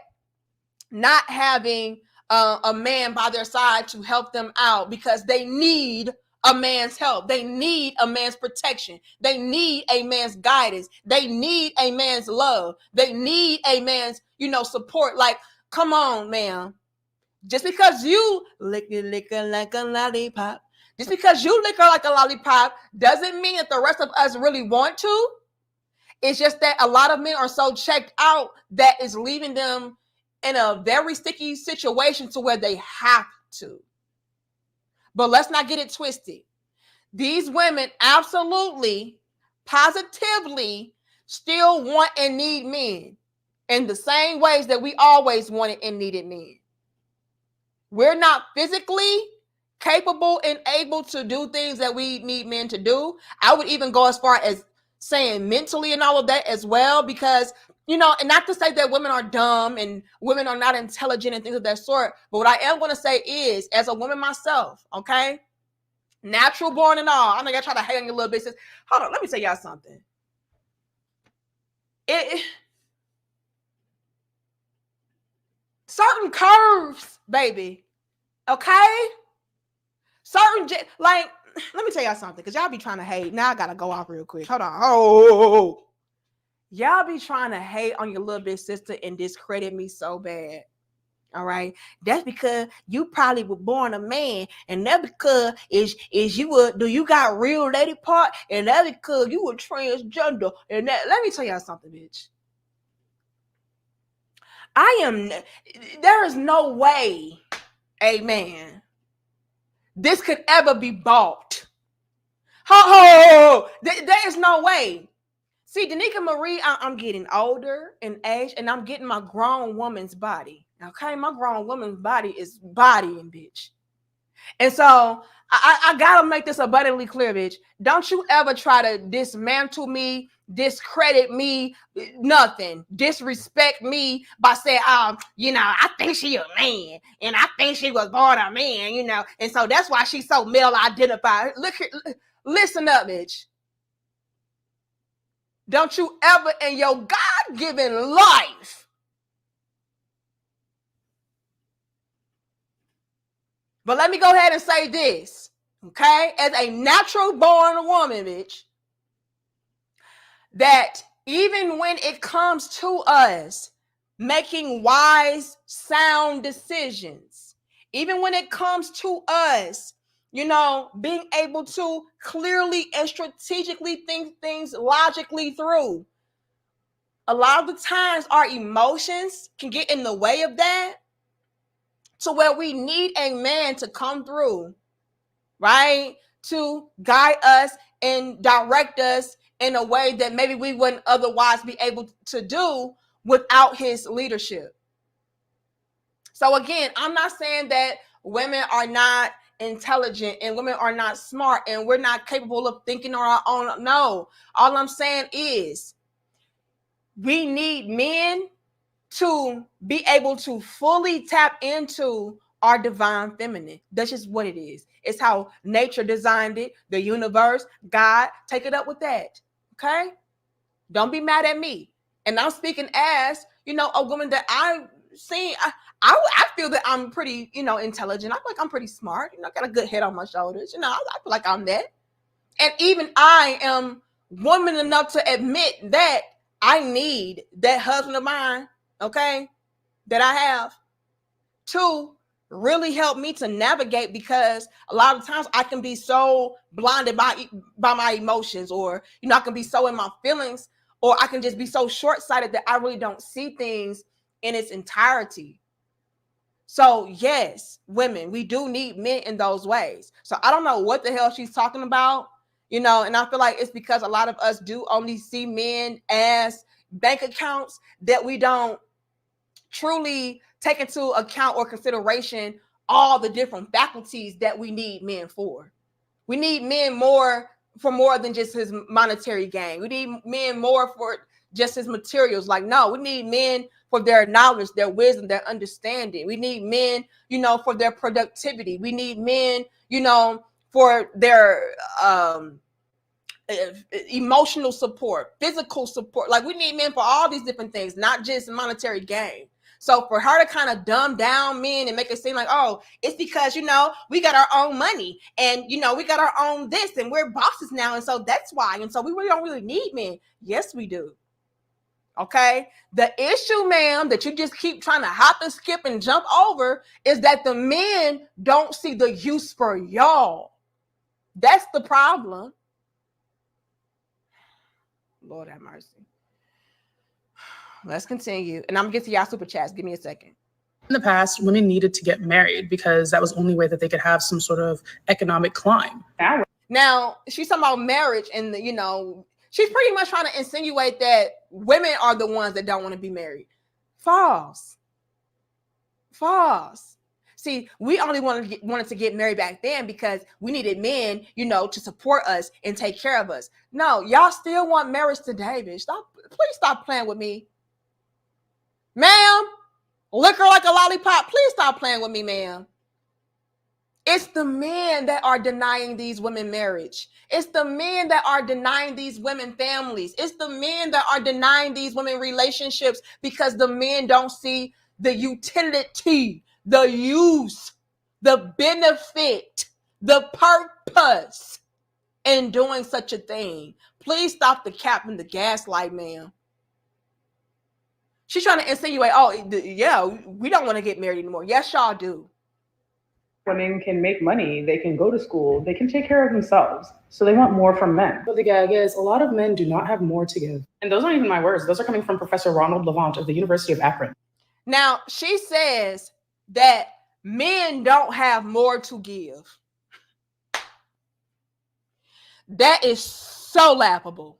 not having a man by their side to help them out because they need a man's help. They need a man's protection. They need a man's guidance. They need a man's love. They need a man's, you know, support. Like, come on, man. Just because you lick like a lollipop, just because you lick her like a lollipop doesn't mean that the rest of us really want to. It's just that a lot of men are so checked out that is leaving them in a very sticky situation to where they have to. But let's not get it twisted. These women absolutely, positively still want and need men in the same ways that we always wanted and needed men. We're not physically capable and able to do things that we need men to do. I would even go as far as saying mentally and all of that as well, because, you know, and not to say that women are dumb and women are not intelligent and things of that sort, but what I am going to say is, as a woman myself, okay, natural born and all, I think I try to hate on you a little bit. Says, hold on, let me tell y'all something. Certain curves, baby, okay? Certain, like, let me tell y'all something, because y'all be trying to hate. Now I got to go off real quick. Hold on. Oh. Y'all be trying to hate on your little bit sister and discredit me so bad. All right. That's because you probably were born a man, and that because is you were, do you got real lady part, and that because you were transgender, and that, let me tell y'all something, bitch. There is no way, amen, this could ever be bought. There is no way. See, Danica Marie, I'm getting older in age, and I'm getting my grown woman's body. Okay, my grown woman's body is bodying, bitch. And so I gotta make this abundantly clear, bitch. Don't you ever try to dismantle me, discredit me, nothing, disrespect me by saying, you know, I think she a man, and I think she was born a man, you know, and so that's why she's so male identified. Look here, listen up, bitch. Don't you ever in your God-given life, but let me go ahead and say this, okay? As a natural born woman, bitch, that even when it comes to us making wise, sound decisions, even when it comes to us, you know, being able to clearly and strategically think things logically through, a lot of the times our emotions can get in the way of that, to where we need a man to come through, right? To guide us and direct us in a way that maybe we wouldn't otherwise be able to do without his leadership. So again, I'm not saying that women are not intelligent and women are not smart and we're not capable of thinking on our own. No, all I'm saying is we need men to be able to fully tap into our divine feminine. That's just what it is. It's how nature designed it, the universe, God. Take it up with that. Okay? Don't be mad at me. And I'm speaking as, you know, a woman that I've seen. I feel that I'm pretty, you know, intelligent. I feel like I'm pretty smart. You know, I got a good head on my shoulders. You know, I feel like I'm that. And even I am woman enough to admit that I need that husband of mine, okay, that I have, to really help me to navigate, because a lot of times I can be so blinded by my emotions, or, you know, I can be so in my feelings, or I can just be so short-sighted that I really don't see things in its entirety. So yes, women, we do need men in those ways. So I don't know what the hell she's talking about, You know, and I feel like it's because a lot of us do only see men as bank accounts that we don't truly take into account or consideration all the different faculties that we need men for. We need men more for more than just his monetary gain. We need men more for just his materials. Like, no, we need men for their knowledge, their wisdom, their understanding. We need men, you know, for their productivity. We need men, you know, for their emotional support, physical support. Like, we need men for all these different things, not just monetary gain. So for her to kind of dumb down men and make it seem like, oh, it's because, you know, we got our own money and, you know, we got our own this and we're bosses now. And so that's why. And so we really don't really need men. Yes, we do. Okay. The issue, ma'am, that you just keep trying to hop and skip and jump over is that the men don't see the use for y'all. That's the problem. Lord have mercy. Let's continue. And I'm going to get to y'all super chats. Give me a second. In the past, women needed to get married because that was the only way that they could have some sort of economic climb. Now, she's talking about marriage and, you know, she's pretty much trying to insinuate that women are the ones that don't want to be married. False. False. See, we only wanted to get married back then because we needed men, you know, to support us and take care of us. No, y'all still want marriage today, bitch. Please stop playing with me. Ma'am, lick her like a lollipop. Please stop playing with me, ma'am. It's the men that are denying these women marriage. It's the men that are denying these women families. It's the men that are denying these women relationships because the men don't see the utility, the use, the benefit, the purpose in doing such a thing. Please stop the cap and the gaslight, ma'am. She's trying to insinuate, oh, yeah, we don't want to get married anymore. Yes, y'all do. Women can make money, they can go to school, they can take care of themselves. So they want more from men. But the gag is, a lot of men do not have more to give. And those aren't even my words. Those are coming from Professor Ronald Levant of the University of Akron. Now, she says that men don't have more to give. That is so laughable.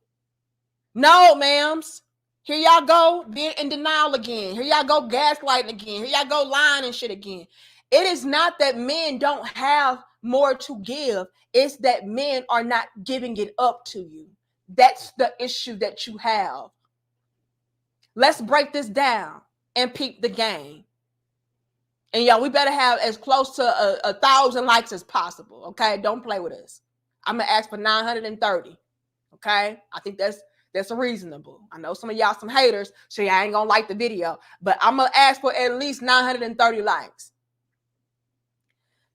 No, ma'ams. Here y'all go being in denial again. Here y'all go gaslighting again. Here y'all go lying and shit again. It is not that men don't have more to give. It's that men are not giving it up to you. That's the issue that you have. Let's break this down and peep the game. And y'all, we better have as close to 1,000 likes as possible. Okay, don't play with us. I'm gonna ask for 930. Okay, I think that's reasonable. I know some of y'all some haters, so y'all ain't gonna like the video, but I'm gonna ask for at least 930 likes.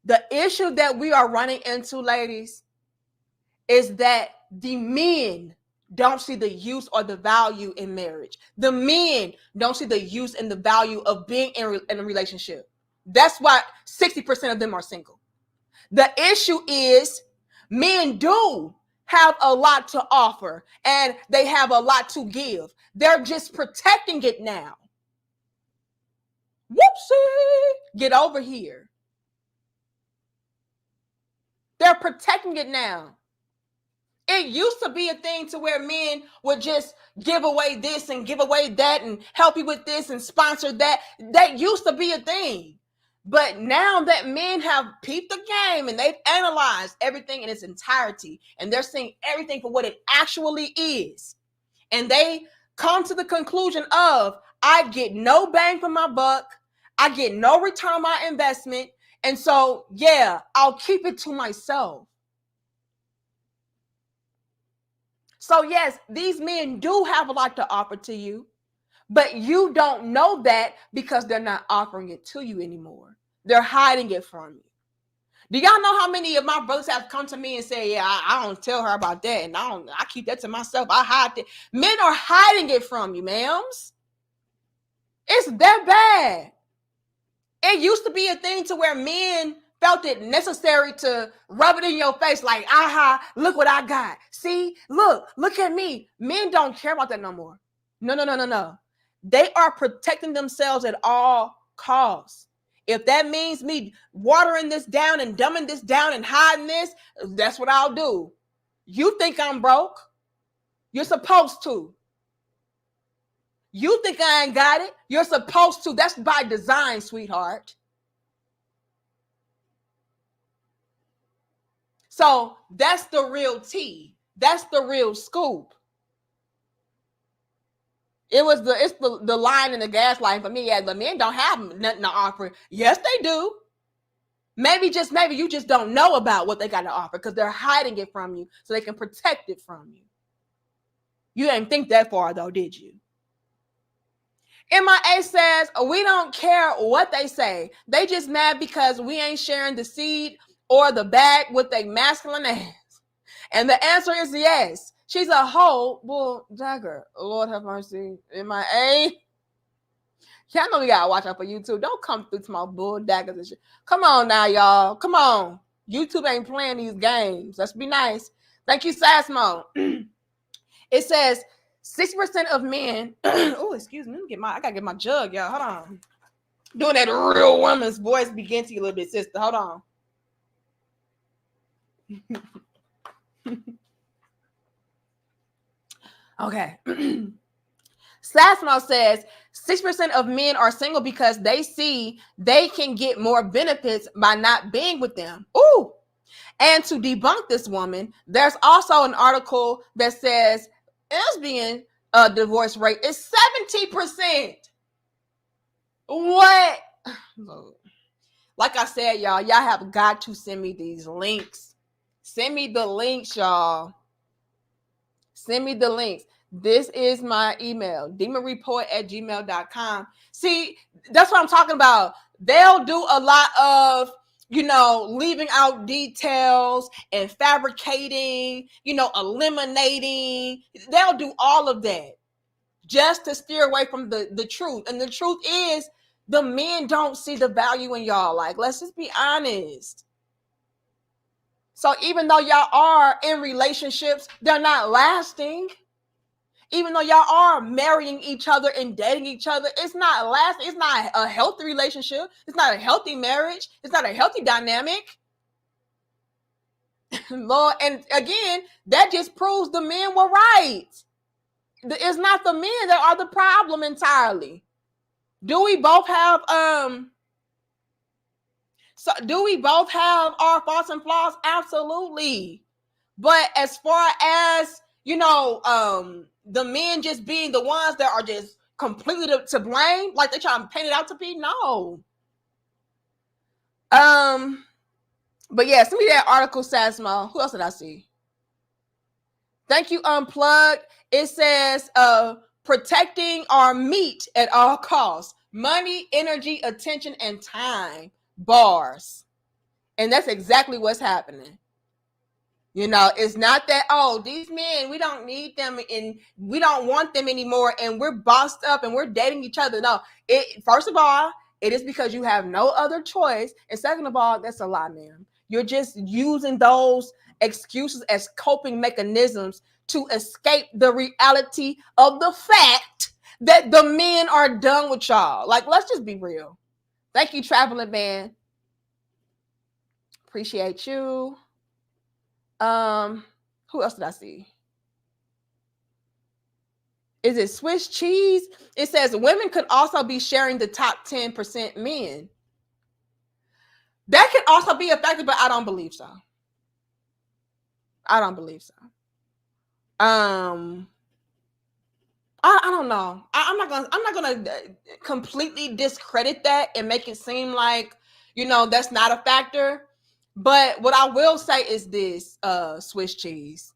The issue that we are running into, ladies, is that the men don't see the use or the value in marriage. The men don't see the use and the value of being in a relationship. That's why 60% of them are single. The issue is men do have a lot to offer and they have a lot to give. They're just protecting it now. Whoopsie. Get over here. They're protecting it now. It used to be a thing to where men would just give away this and give away that and help you with this and sponsor that. That used to be a thing. But now that men have peeped the game and they've analyzed everything in its entirety and they're seeing everything for what it actually is, and they come to the conclusion of, I get no bang for my buck, I get no return on my investment, and so, yeah, I'll keep it to myself. So yes, these men do have a lot to offer to you, but you don't know that because they're not offering it to you anymore. They're hiding it from you. Do y'all know how many of my brothers have come to me and say, yeah, I don't tell her about that, and I keep that to myself. I hide it. Men are hiding it from you, ma'ams. It's that bad. It used to be a thing to where men felt it necessary to rub it in your face like, aha, look what I got. See, look at me. Men don't care about that no more. No. They are protecting themselves at all costs. If that means me watering this down and dumbing this down and hiding this, that's what I'll do. You think I'm broke? You're supposed to. You think I ain't got it? You're supposed to. That's by design, sweetheart. So that's the real tea. That's the real scoop. It's the line in the gaslighting for me. Yeah, the men don't have nothing to offer. Yes, they do. Maybe you just don't know about what they got to offer because they're hiding it from you so they can protect it from you. You didn't think that far though, did you? MIA says, we don't care what they say. They just mad because we ain't sharing the seed or the bag with a masculine ass. And the answer is yes. She's a whole bull dagger. Lord have mercy. MIA. Y'all know we gotta watch out for YouTube. Don't come through to my bull daggers and shit. Come on now, y'all. Come on. YouTube ain't playing these games. Let's be nice. Thank you, Sasmo. It says 60% of men. Oh, excuse me. I gotta get my jug, y'all. Hold on. Doing that real woman's voice begin to you a little bit, sister. Hold on. Okay. Sasmo says 6% of men are single because they see they can get more benefits by not being with them. Ooh. And to debunk this woman, there's also an article that says lesbian divorce rate is 70%. What? Like I said, y'all have got to send me these links. Send me the links, y'all. Send me the links. This is my email, demonreport@gmail.com. See, that's what I'm talking about. They'll do a lot of, leaving out details and fabricating, eliminating. They'll do all of that just to steer away from the truth. And the truth is, the men don't see the value in y'all. Like, let's just be honest. So even though y'all are in relationships, they're not lasting. Even though y'all are marrying each other and dating each other, it's not lasting. It's not a healthy relationship. It's not a healthy marriage. It's not a healthy dynamic. Lord, and again, that just proves the men were right. It's not the men that are the problem entirely. Do we both have our faults and flaws? Absolutely. But as far as, the men just being the ones that are just completely to blame, like they try to paint it out to be, no. But yeah, send me that article, Sasmo. Who else did I see? Thank you, Unplugged. It says, protecting our meat at all costs. Money, energy, attention, and time. Bars. And that's exactly what's happening. It's not that, these men, we don't need them and we don't want them anymore and we're bossed up and we're dating each other. No, first of all, it is because you have no other choice. And second of all, that's a lie, ma'am. You're just using those excuses as coping mechanisms to escape the reality of the fact that the men are done with y'all. Like, let's just be real. Thank you, Traveling Man. Appreciate you. Who else did I see? Is it Swiss cheese? It says women could also be sharing the top 10% men. That could also be a factor, but I don't believe so. I don't believe so. I don't know. I'm not gonna completely discredit that and make it seem like, that's not a factor. But what I will say is this, Swiss cheese.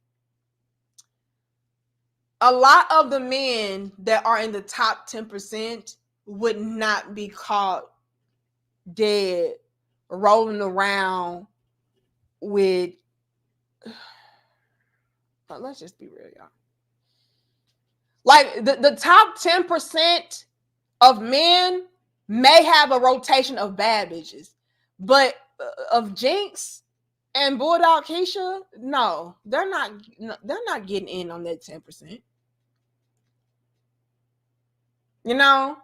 A lot of the men that are in the top 10% would not be caught dead rolling around with, let's just be real, y'all. Like the top 10% of men may have a rotation of bad bitches, but of Jinx and Bulldog Keisha, no, they're not getting in on that 10%. Now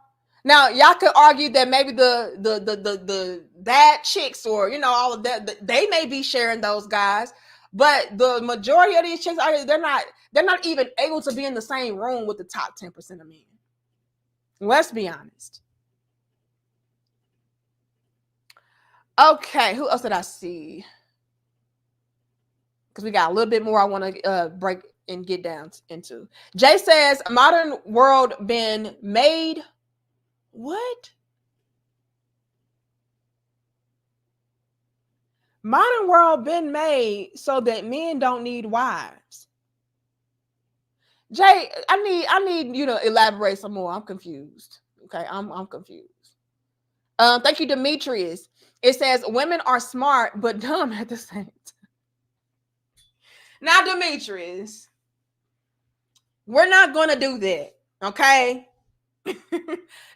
y'all could argue that maybe the bad chicks or all of that, they may be sharing those guys. But the majority of these chicks out here, they're not even able to be in the same room with the top 10% of men. Let's be honest. Okay, who else did I see? Because we got a little bit more I want to break and get down into. Jay says, modern world been made. What? Modern world been made so that men don't need wives. Jay, I need you to elaborate some more. I'm confused. Okay, I'm confused. Thank you, Demetrius. It says women are smart but dumb at the same time. Now, Demetrius, we're not gonna do that, okay?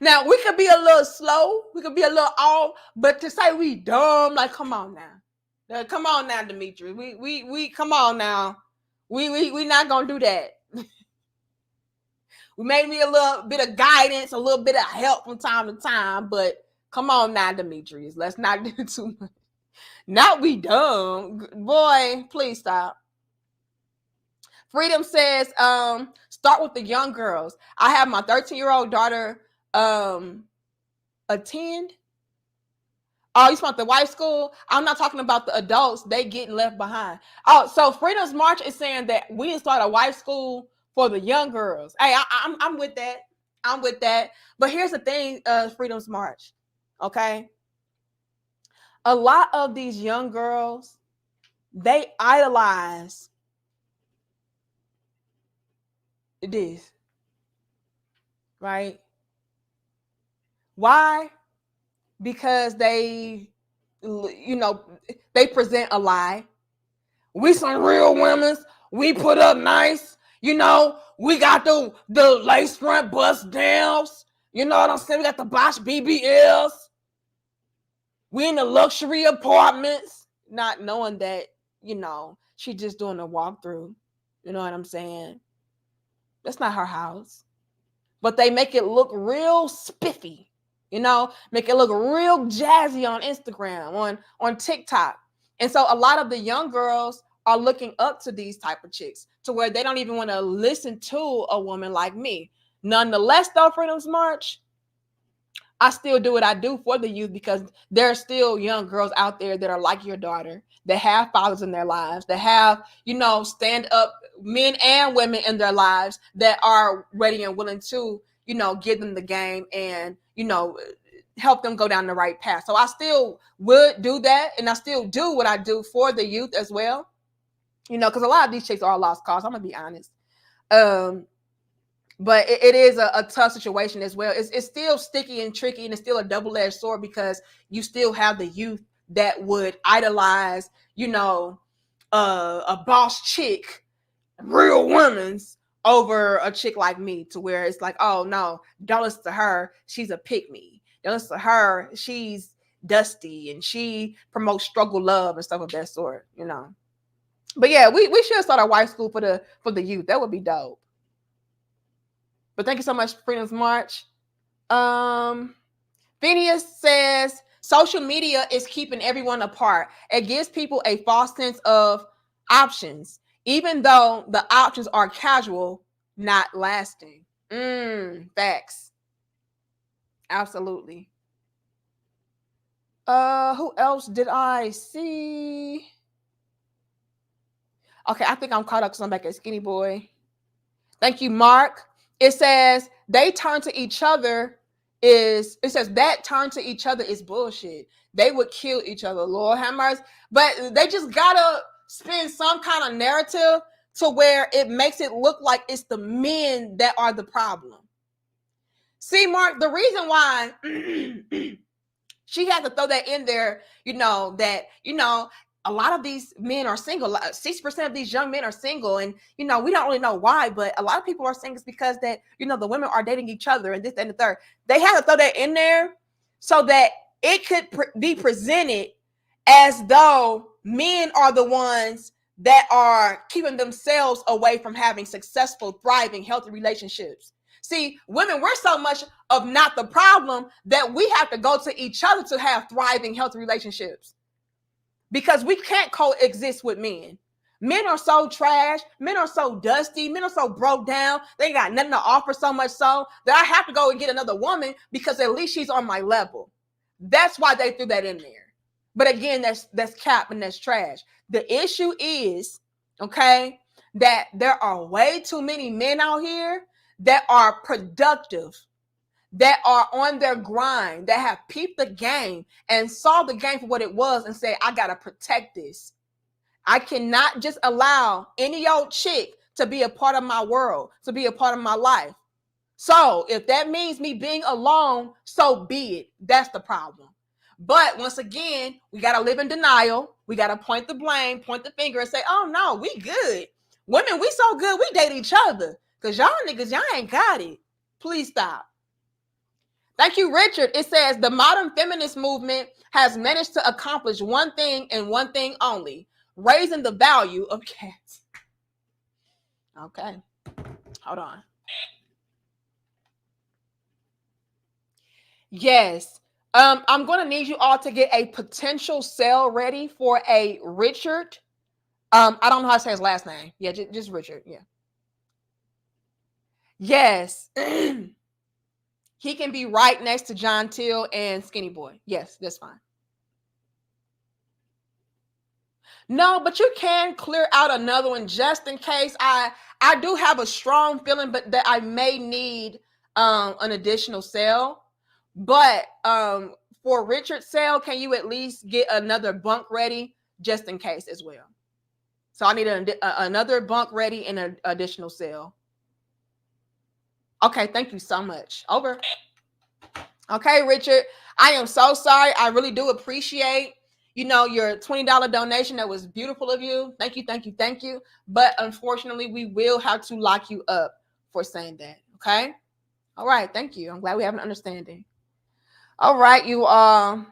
Now we could be a little slow, we could be a little off, but to say we dumb, like, come on now, come on now, Demetrius. We come on now. We not gonna do that. We may need a little bit of guidance, a little bit of help from time to time, but come on now, Demetrius. Let's not do too much. Not we dumb. Boy, please stop. Freedom says, start with the young girls. I have my 13-year-old daughter attend. Oh, you want the white school? I'm not talking about the adults. They getting left behind. Oh, so Freedom's March is saying that we need to start a white school for the young girls. Hey, I'm with that. I'm with that. But here's the thing, Freedom's March. Okay. A lot of these young girls, they idolize this. Right? Why? Because they present a lie. We some real women. We put up nice. We got the lace front bust downs. You know what I'm saying? We got the Bosch BBLs. We in the luxury apartments, not knowing that, she's just doing a walkthrough. You know what I'm saying? That's not her house. But they make it look real spiffy. Make it look real jazzy on Instagram, on TikTok. And so a lot of the young girls are looking up to these type of chicks to where they don't even want to listen to a woman like me. Nonetheless, though, Freedom's March, I still do what I do for the youth because there are still young girls out there that are like your daughter, that have fathers in their lives, that have, stand up men and women in their lives that are ready and willing to, give them the game and, help them go down the right path. So I still would do that. And I still do what I do for the youth as well. Because a lot of these chicks are lost cause. I'm going to be honest. But it is a tough situation as well. It's still sticky and tricky, and it's still a double-edged sword because you still have the youth that would idolize, a boss chick, real women's over a chick like me, to where it's like, oh no, don't listen to her. She's a pick-me. Don't listen to her. She's dusty and she promotes struggle love and stuff of that sort, But yeah, we should start a white school for the youth. That would be dope. But thank you so much, Freedom's March. Phineas says, social media is keeping everyone apart. It gives people a false sense of options, even though the options are casual, not lasting. Facts. Absolutely. Who else did I see? Okay, I think I'm caught up because I'm back at Skinny Boy. Thank you, Mark. It says they turn to each other is bullshit. They would kill each other, Lord have mercy. But they just gotta spin some kind of narrative to where it makes it look like it's the men that are the problem. See, Mark, the reason why she had to throw that in there, a lot of these men are single. 60% of these young men are single. And, we don't really know why, but a lot of people are single because that, the women are dating each other and this and the third. They had to throw that in there so that it could be presented as though men are the ones that are keeping themselves away from having successful, thriving, healthy relationships. See, women, we're so much of not the problem that we have to go to each other to have thriving, healthy relationships. Because we can't coexist with men. Men are so trash. Men are so dusty. Men are so broke down. They got nothing to offer, so much so that I have to go and get another woman because at least she's on my level. That's why they threw that in there. But again, that's cap and that's trash. The issue is, okay, that there are way too many men out here that are productive, that are on their grind, that have peeped the game and saw the game for what it was and say, I got to protect this. I cannot just allow any old chick to be a part of my world, to be a part of my life. So if that means me being alone, so be it. That's the problem. But once again, we got to live in denial. We got to point the blame, point the finger and say, oh no, we good. Women, we so good, we date each other. Because y'all niggas, y'all ain't got it. Please stop. Thank you, Richard. It says the modern feminist movement has managed to accomplish one thing and one thing only: raising the value of cats. Okay, hold on. Yes, I'm going to need you all to get a potential sale ready for a Richard. I don't know how to say his last name. Yeah, just Richard. Yeah. Yes. He can be right next to John Till and Skinny Boy. Yes, that's fine. No, but you can clear out another one just in case. I do have a strong feeling, but that I may need an additional sale. But for Richard's sale, can you at least get another bunk ready just in case as well? So I need another bunk ready and an additional sale. Okay, thank you so much. Over. Okay, Richard, I am so sorry. I really do appreciate, your $20 donation. That was beautiful of you. Thank you, thank you, thank you. But unfortunately, we will have to lock you up for saying that. Okay? All right, thank you. I'm glad we have an understanding. All right, you are.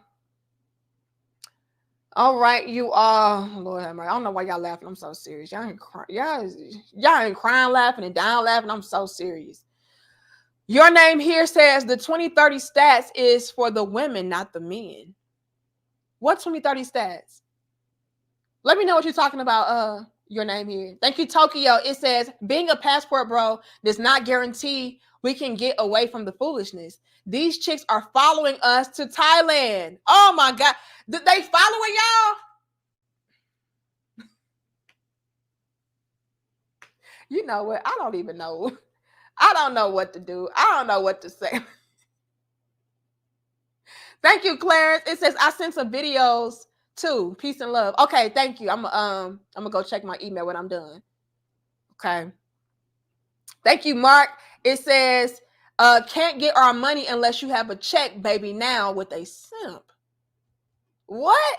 All right, you are. Lord have mercy. I don't know why y'all laughing. I'm so serious. Y'all ain't crying. Y'all ain't crying, laughing, and down laughing. I'm so serious. Your name here says the 2030 stats is for the women, not the men. What 2030 stats? Let me know what you're talking about. Your name here. Thank you, Tokyo. It says being a passport bro does not guarantee we can get away from the foolishness. These chicks are following us to Thailand. Oh my God. They following y'all? You know what? I don't even know. I don't know what to do. I don't know what to say. Thank you, Clarence. It says I sent some videos too. Peace and love. Okay, thank you. I'm gonna go check my email when I'm done. Okay. Thank you, Mark. It says can't get our money unless you have a check, baby. Now with a simp. What?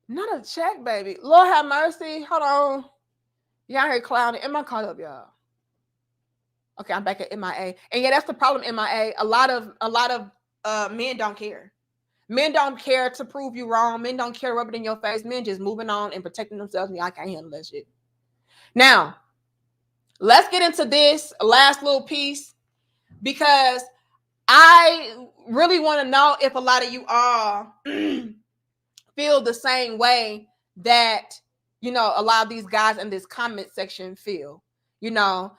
Not a check, baby. Lord have mercy. Hold on. Y'all here clowning. Am I caught up, y'all? Okay, I'm back at MIA. And yeah, that's the problem, MIA. A lot of men don't care. Men don't care to prove you wrong. Men don't care to rub it in your face. Men just moving on and protecting themselves. And I can't handle that shit. Now, let's get into this last little piece because I really want to know if a lot of you all feel the same way that, a lot of these guys in this comment section feel.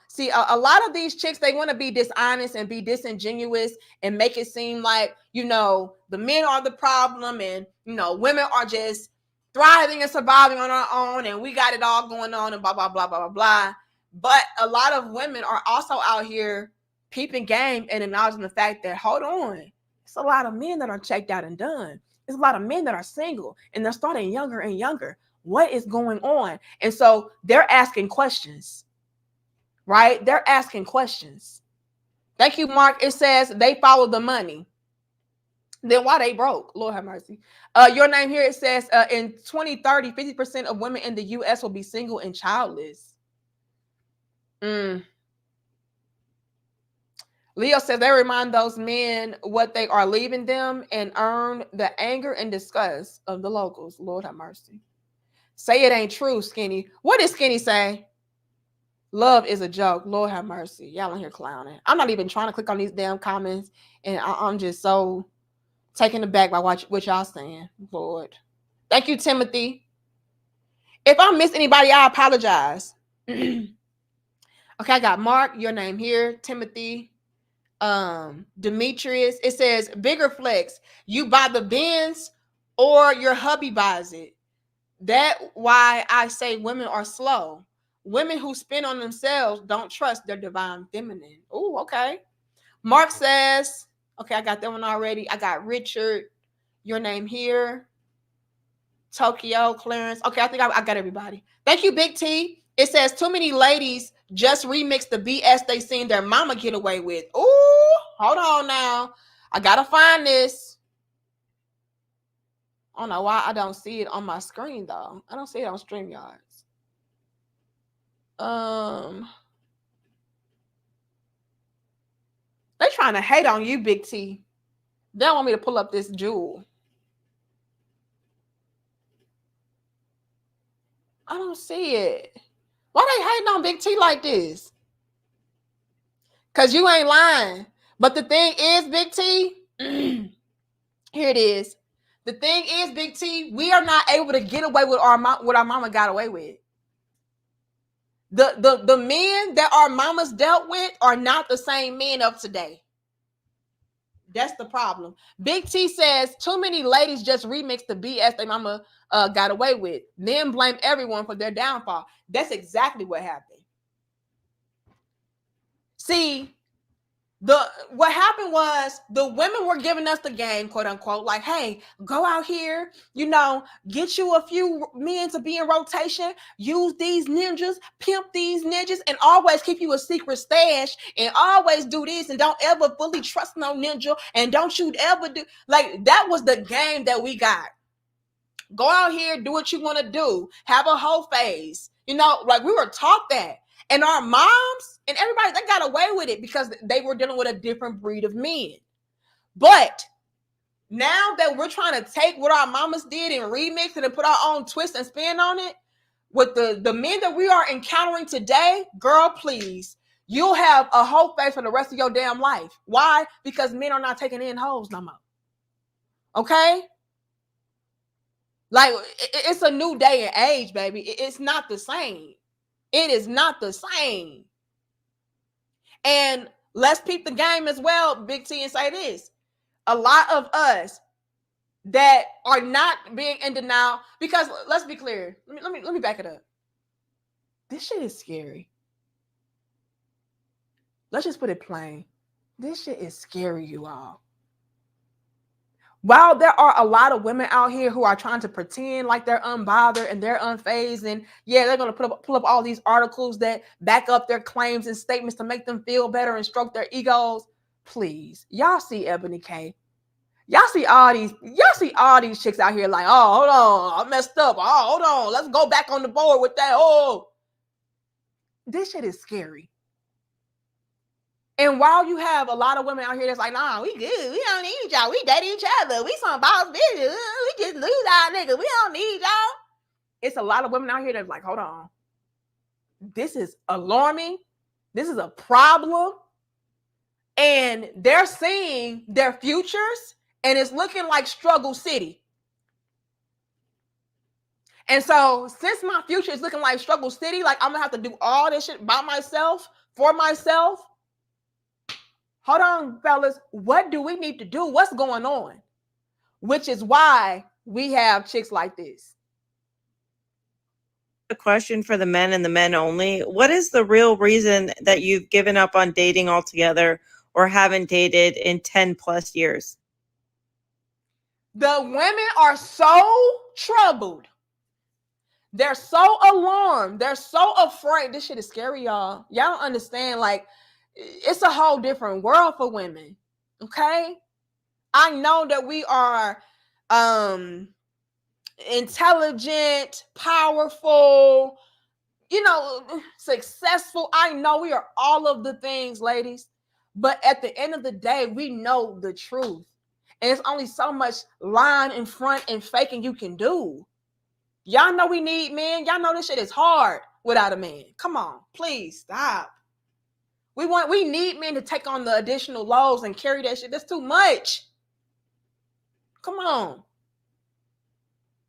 See, a lot of these chicks, they want to be dishonest and be disingenuous and make it seem like, the men are the problem and, women are just thriving and surviving on our own and we got it all going on and blah, blah, blah, blah, blah, blah. But a lot of women are also out here peeping game and acknowledging the fact that, hold on, it's a lot of men that are checked out and done. There's a lot of men that are single and they're starting younger and younger. What is going on? And so they're asking questions. Right? They're asking questions. Thank you, Mark. It says they follow the money. Then why they broke? Lord have mercy. Your name here, it says in 2030, 50% of women in the U.S. will be single and childless. Leo says they remind those men what they are leaving them and earn the anger and disgust of the locals. Lord have mercy. Say it ain't true, Skinny. What did Skinny say? Love is a joke. Lord have mercy. Y'all in here clowning. I'm not even trying to click on these damn comments. And I'm just so taken aback by what y'all saying. Lord. Thank you, Timothy. If I miss anybody, I apologize. Okay, I got Mark, your name here, Timothy, Demetrius. It says bigger flex. You buy the Benz or your hubby buys it. That why I say women are slow. Women who spend on themselves don't trust their divine feminine. Oh, okay. Mark says, okay, I got that one already. I got Richard, your name here. Tokyo, Clarence. Okay, I think I got everybody. Thank you, Big T. It says too many ladies just remix the BS they seen their mama get away with. Ooh, hold on now. I gotta find this. I don't know why I don't see it on my screen though. I don't see it on StreamYards. They trying to hate on you, Big T. They don't want me to pull up this jewel. I don't see it. Why they hating on Big T like this? Because you ain't lying. But the thing is, Big T, here it is. The thing is, Big T, we are not able to get away with what our mama got away with. The men that our mamas dealt with are not the same men of today. That's the problem. Big T says too many ladies just remix the BS their mama got away with, then blame everyone for their downfall. That's exactly what happened. See, what happened was the women were giving us the game, quote unquote, like, hey, go out here, get you a few men to be in rotation, use these ninjas, pimp these ninjas, and always keep you a secret stash, and always do this, and don't ever fully trust no ninja, and don't you ever do, like, that was the game that we got. Go out here, do what you want to do, have a whole phase, like we were taught that. And our moms and everybody, they got away with it because they were dealing with a different breed of men. But now that we're trying to take what our mamas did and remix it and put our own twist and spin on it, with the men that we are encountering today, girl, please, you'll have a whole face for the rest of your damn life. Why? Because men are not taking in hoes no more. Okay? Like, it's a new day and age, baby. It's not the same. It is not the same. And let's peep the game as well, Big T, and say this. A lot of us that are not being in denial, because let's be clear. Let me back it up. This shit is scary. Let's just put it plain. This shit is scary, you all. While there are a lot of women out here who are trying to pretend like they're unbothered and they're unfazed, and yeah, they're going to pull up all these articles that back up their claims and statements to make them feel better and stroke their egos. Please, y'all see Ebony K. Y'all see all these chicks out here like, oh, hold on, I messed up. Oh, hold on, let's go back on the board with that. Oh, this shit is scary. And while you have a lot of women out here that's like, nah, we good. We don't need y'all. We date each other. We some boss bitches. We just lose our niggas. We don't need y'all. It's a lot of women out here that's like, hold on. This is alarming. This is a problem. And they're seeing their futures, and it's looking like struggle city. And so since my future is looking like struggle city, like I'm going to have to do all this shit by myself, for myself. Hold on, fellas. What do we need to do? What's going on? Which is why we have chicks like this. A question for the men and the men only. What is the real reason that you've given up on dating altogether or haven't dated in 10 plus years? The women are so troubled. They're so alarmed. They're so afraid. This shit is scary, y'all. Y'all don't understand. Like, it's a whole different world for women. Okay? I know that we are intelligent, powerful, successful. I know we are all of the things, ladies. But at the end of the day, we know the truth. And it's only so much lying in front and faking you can do. Y'all know we need men. Y'all know this shit is hard without a man. Come on, please stop. We need men to take on the additional loads and carry that shit. That's too much. Come on.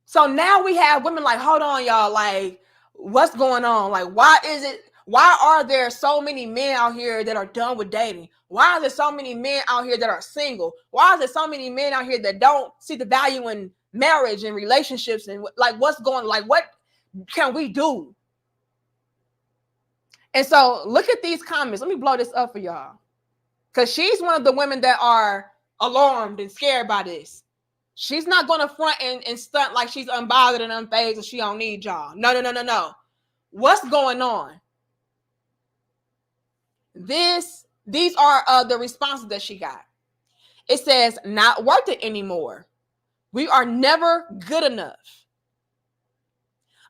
So now we have women like, hold on, y'all, like, what's going on? Like, why are there so many men out here that are done with dating? Why are there so many men out here that are single? Why is there so many men out here that don't see the value in marriage and relationships? And like, what's going, like, what can we do? And so look at these comments. Let me blow this up for y'all, because she's one of the women that are alarmed and scared by this. She's not going to front and stunt like she's unbothered and unfazed and she don't need y'all. No. What's going on? These are the responses that she got. It says, not worth it anymore. We are never good enough.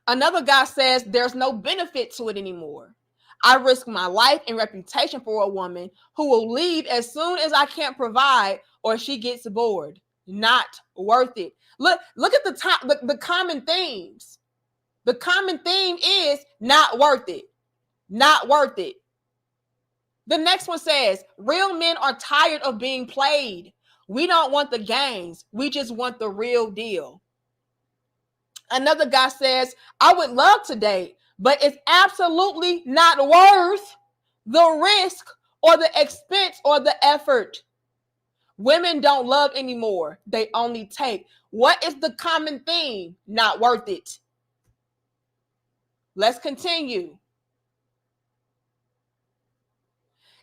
Another guy says, there's no benefit to it anymore. I risk my life and reputation for a woman who will leave as soon as I can't provide or she gets bored. Not worth it. Look at the common themes. The common theme is not worth it. Not worth it. The next one says, real men are tired of being played. We don't want the games. We just want the real deal. Another guy says, I would love to date, but it's absolutely not worth the risk or the expense or the effort. Women don't love anymore. They only take. What is the common theme? Not worth it. Let's continue.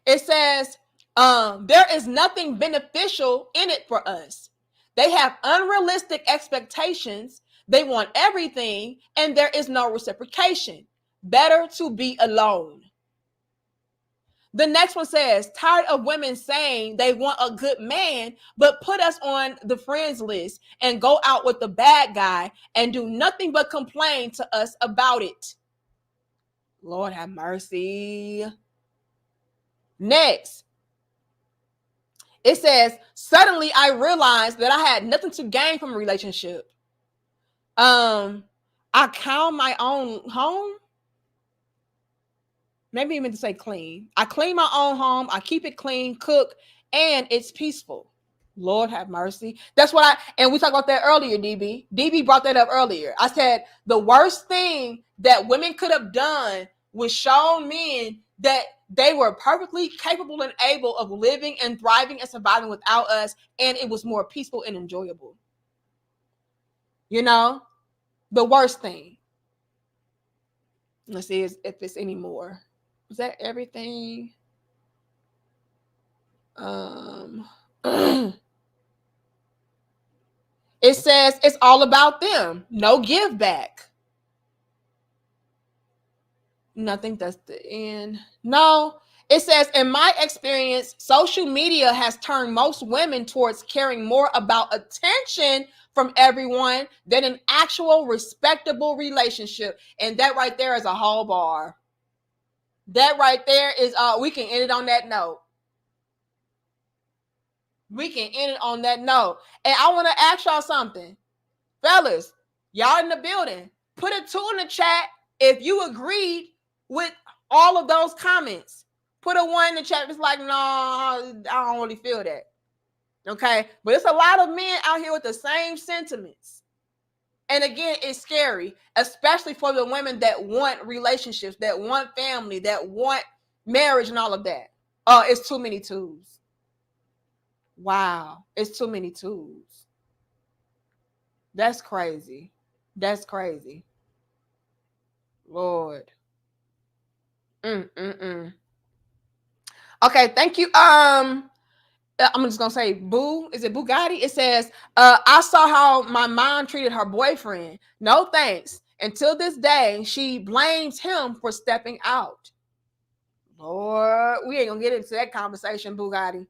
It says, there is nothing beneficial in it for us. They have unrealistic expectations. They want everything, and there is no reciprocation. Better to be alone. The next one says, tired of women saying they want a good man, but put us on the friends list and go out with the bad guy and do nothing but complain to us about it. Lord have mercy. Next, it says, suddenly I realized that I had nothing to gain from a relationship. I count my own home. Maybe you meant to say clean. I clean my own home. I keep it clean, cook, and it's peaceful. Lord have mercy. That's what and we talked about that earlier, DB. DB brought that up earlier. I said the worst thing that women could have done was shown men that they were perfectly capable and able of living and thriving and surviving without us, and it was more peaceful and enjoyable. You know, the worst thing. Let's see if it's any more. Is that everything? It says it's all about them. No give back. Nothing. That's the end. No, it says, in my experience, social media has turned most women towards caring more about attention from everyone than an actual respectable relationship. And that right there is a whole bar. That right there is, we can end it on that note. We can end it on that note. And I want to ask y'all something. Fellas, y'all in the building, put a 2 in the chat if you agreed with all of those comments. Put a 1 in the chat. It's like, no, I don't really feel that. Okay. But it's a lot of men out here with the same sentiments. And again, it's scary, especially for the women that want relationships, that want family, that want marriage and all of that. Oh, it's too many twos. Wow. It's too many twos. That's crazy. That's crazy. Lord. Okay, thank you. I'm just gonna say Boo. Is it Bugatti? It says, I saw how my mom treated her boyfriend. No thanks. Until this day, she blames him for stepping out. Lord, we ain't gonna get into that conversation, Bugatti.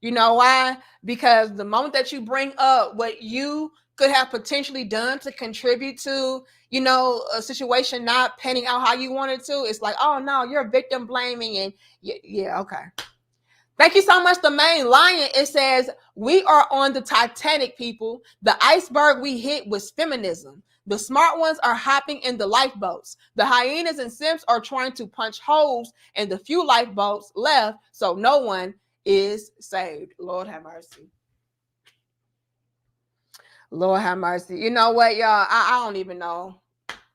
You know why? Because the moment that you bring up what you could have potentially done to contribute to, you know, a situation not panning out how you wanted to, it's like, oh no, you're victim blaming. And yeah, okay. Thank you so much, the main lion. It says, we are on the Titanic, people. The iceberg we hit was feminism. The smart ones are hopping in the lifeboats. The hyenas and simps are trying to punch holes in the few lifeboats left, so no one is saved. Lord have mercy. Lord have mercy. You know what, y'all? I don't even know.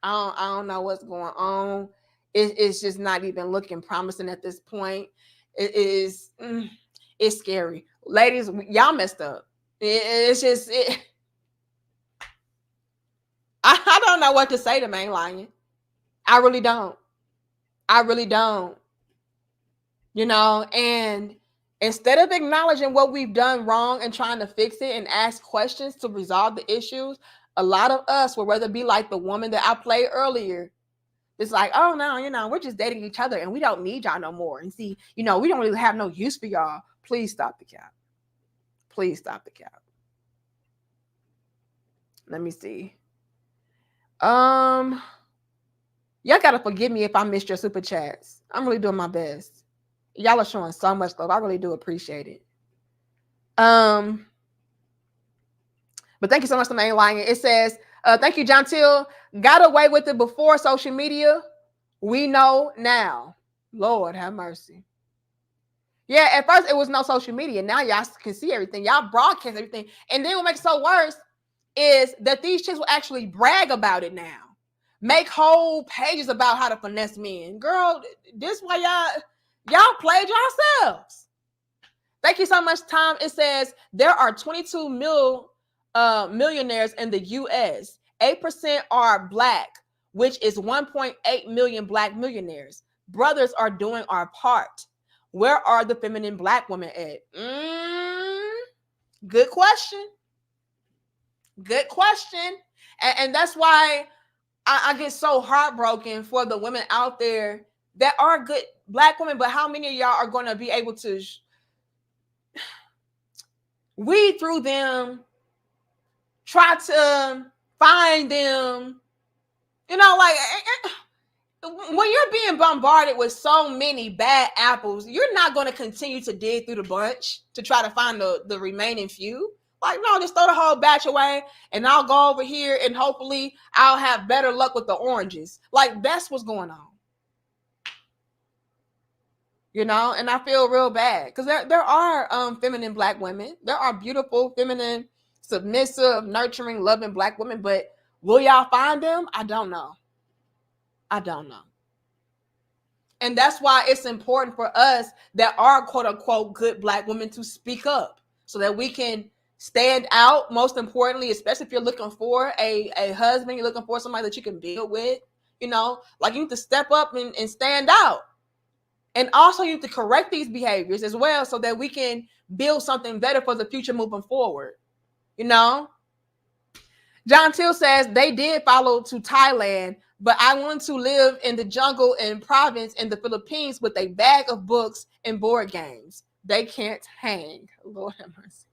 I don't know what's going on. It's just not even looking promising at this point. It is it's scary. Ladies, y'all messed up. It's just I don't know what to say to Main Lion. I really don't. I really don't. You know, and instead of acknowledging what we've done wrong and trying to fix it and ask questions to resolve the issues, a lot of us would rather be like the woman that I played earlier. It's like, oh no, you know, we're just dating each other and we don't need y'all no more. And see, you know, we don't really have no use for y'all. Please stop the cap. Please stop the cap. Let me see. Y'all gotta forgive me if I missed your super chats. I'm really doing my best. Y'all are showing so much love. I really do appreciate it. But thank you so much to Main Lion. It says, thank you, John Till. Got away with it before social media. We know now. Lord have mercy. Yeah, at first it was no social media. Now y'all can see everything. Y'all broadcast everything. And then what makes it so worse is that these chicks will actually brag about it now. Make whole pages about how to finesse men. Girl, this why y'all played yourselves. Thank you so much, Tom. It says there are 22 millionaires in the U.S. 8% are Black, which is 1.8 million Black millionaires. Brothers are doing our part. Where are the feminine Black women at? Good question. Good question. And that's why I get so heartbroken for the women out there that are good Black women, but how many of y'all are going to be able to weed through them, try to find them, you know, like when you're being bombarded with so many bad apples, you're not going to continue to dig through the bunch to try to find the remaining few. Like, no, just throw the whole batch away and I'll go over here and hopefully I'll have better luck with the oranges. Like, that's what's going on. You know, and I feel real bad because there are feminine Black women. There are beautiful, feminine, submissive, nurturing, loving Black women, but will y'all find them? I don't know. I don't know. And that's why it's important for us that are quote unquote good Black women to speak up so that we can stand out. Most importantly, especially if you're looking for a husband, you're looking for somebody that you can build with, you know, like you need to step up and stand out. And also you need to correct these behaviors as well so that we can build something better for the future moving forward. You know, John Till says they did follow to Thailand, but I want to live in the jungle and province in the Philippines with a bag of books and board games. They can't hang. Lord have mercy.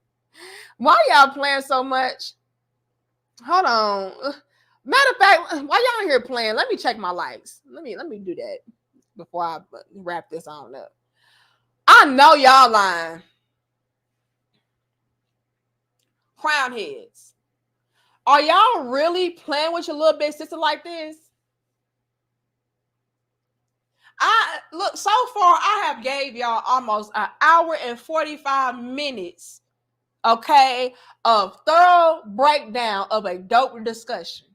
Why y'all playing so much? Hold on. Matter of fact, why y'all here playing? Let me check my likes. Let me do that before I wrap this on up. I know y'all lying. Crown heads. Are y'all really playing with your little big sister like this? Look, so far I have gave y'all almost an hour and 45 minutes, okay, of thorough breakdown of a dope discussion.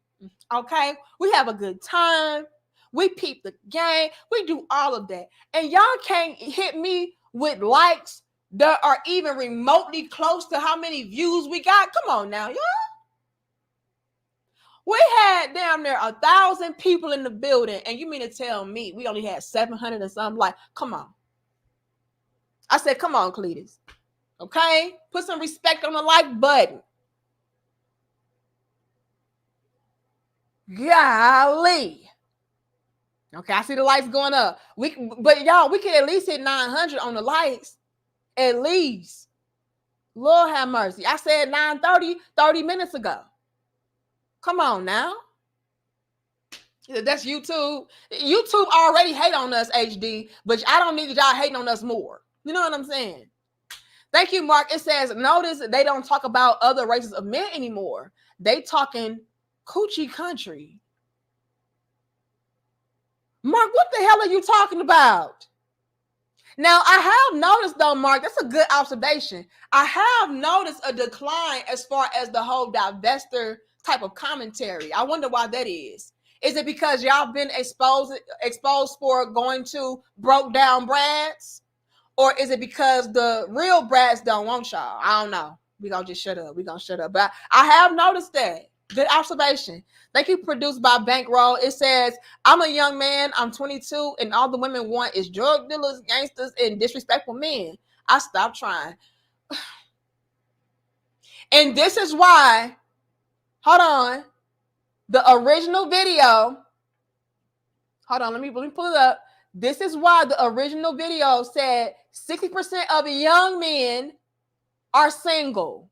Okay, we have a good time. We peep the game. We do all of that. And y'all can't hit me with likes that are even remotely close to how many views we got. Come on now, y'all. We had damn near 1,000 people in the building. And you mean to tell me we only had 700 and something? Like, come on. I said, come on, Cletus. Okay? Put some respect on the like button. Golly. Okay, I see the lights going up. But y'all, we can at least hit 900 on the lights. At least. Lord have mercy. I said 9:30 30 minutes ago. Come on now. That's YouTube. YouTube already hate on us, HD, but I don't need y'all hating on us more. You know what I'm saying? Thank you, Mark. It says, notice they don't talk about other races of men anymore. They talking coochie country. Mark, what the hell are you talking about? Now, I have noticed though, Mark, that's a good observation. I have noticed a decline as far as the whole divester type of commentary. I wonder why that is. Is it because y'all been exposed for going to broke down brads? Or is it because the real brads don't want y'all? I don't know. We're gonna just shut up. We're gonna shut up. But I have noticed that. Good observation. Thank you, produced by Bankroll. It says, I'm a young man, I'm 22, and all the women want is drug dealers, gangsters, and disrespectful men. I stopped trying. And this is why, hold on, the original video, hold on, let me pull it up. This is why the original video said 60% of young men are single.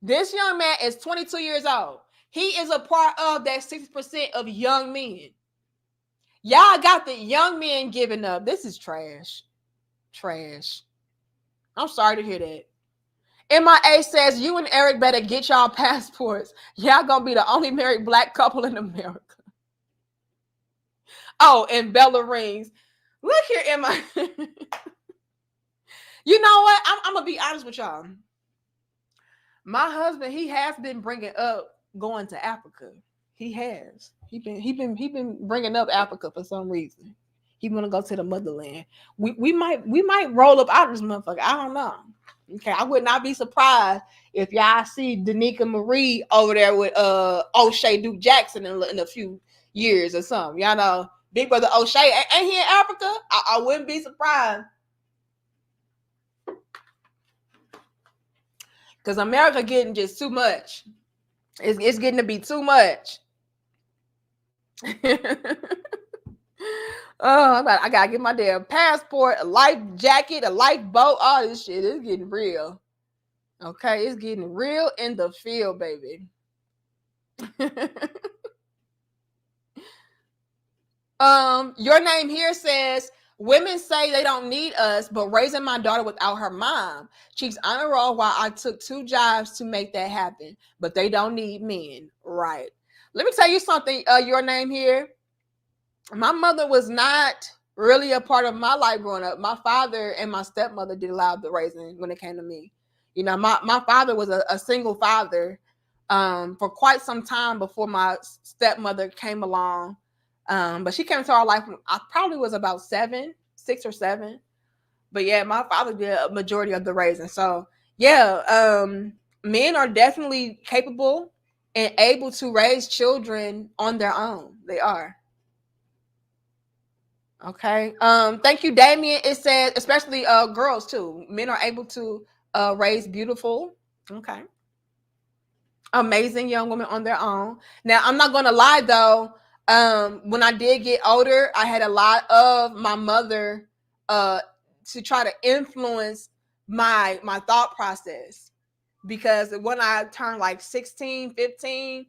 This young man is 22 years old. He is a part of that 60% of young men. Y'all got the young men giving up. This is trash. Trash. I'm sorry to hear that. MIA says, you and Eric better get y'all passports. Y'all gonna be the only married black couple in America. Oh, and Bella Rings. Look here, MIA. You know what? I'm gonna be honest with y'all. My husband, he has been bringing up going to Africa. He has. He been bringing up Africa for some reason. He want to go to the motherland. We might roll up out of this motherfucker. I don't know. Okay, I would not be surprised if y'all see Danica Marie over there with O'Shea Duke Jackson in a few years or something. Y'all know, Big Brother O'Shea ain't he in Africa? I wouldn't be surprised. Because America getting just too much. It's getting to be too much. Oh, I gotta get my damn passport, a life jacket, a lifeboat, all this shit. It's getting real. Okay, it's getting real in the field, baby. Your name here says, women say they don't need us, but raising my daughter without her mom. She's on a roll while I took 2 jobs to make that happen, but they don't need men. Right. Let me tell you something, your name here. My mother was not really a part of my life growing up. My father and my stepmother did a lot of the raising when it came to me. You know, my father was a single father for quite some time before my stepmother came along. But she came into our life when I probably was about 6 or 7. But yeah, my father did a majority of the raising. So yeah, men are definitely capable and able to raise children on their own. They are. Okay. Thank you, Damien. It said, especially girls too. Men are able to raise beautiful, okay, amazing young women on their own. Now, I'm not gonna lie though. When I did get older, I had a lot of my mother to try to influence my thought process, because when I turned like 16, 15,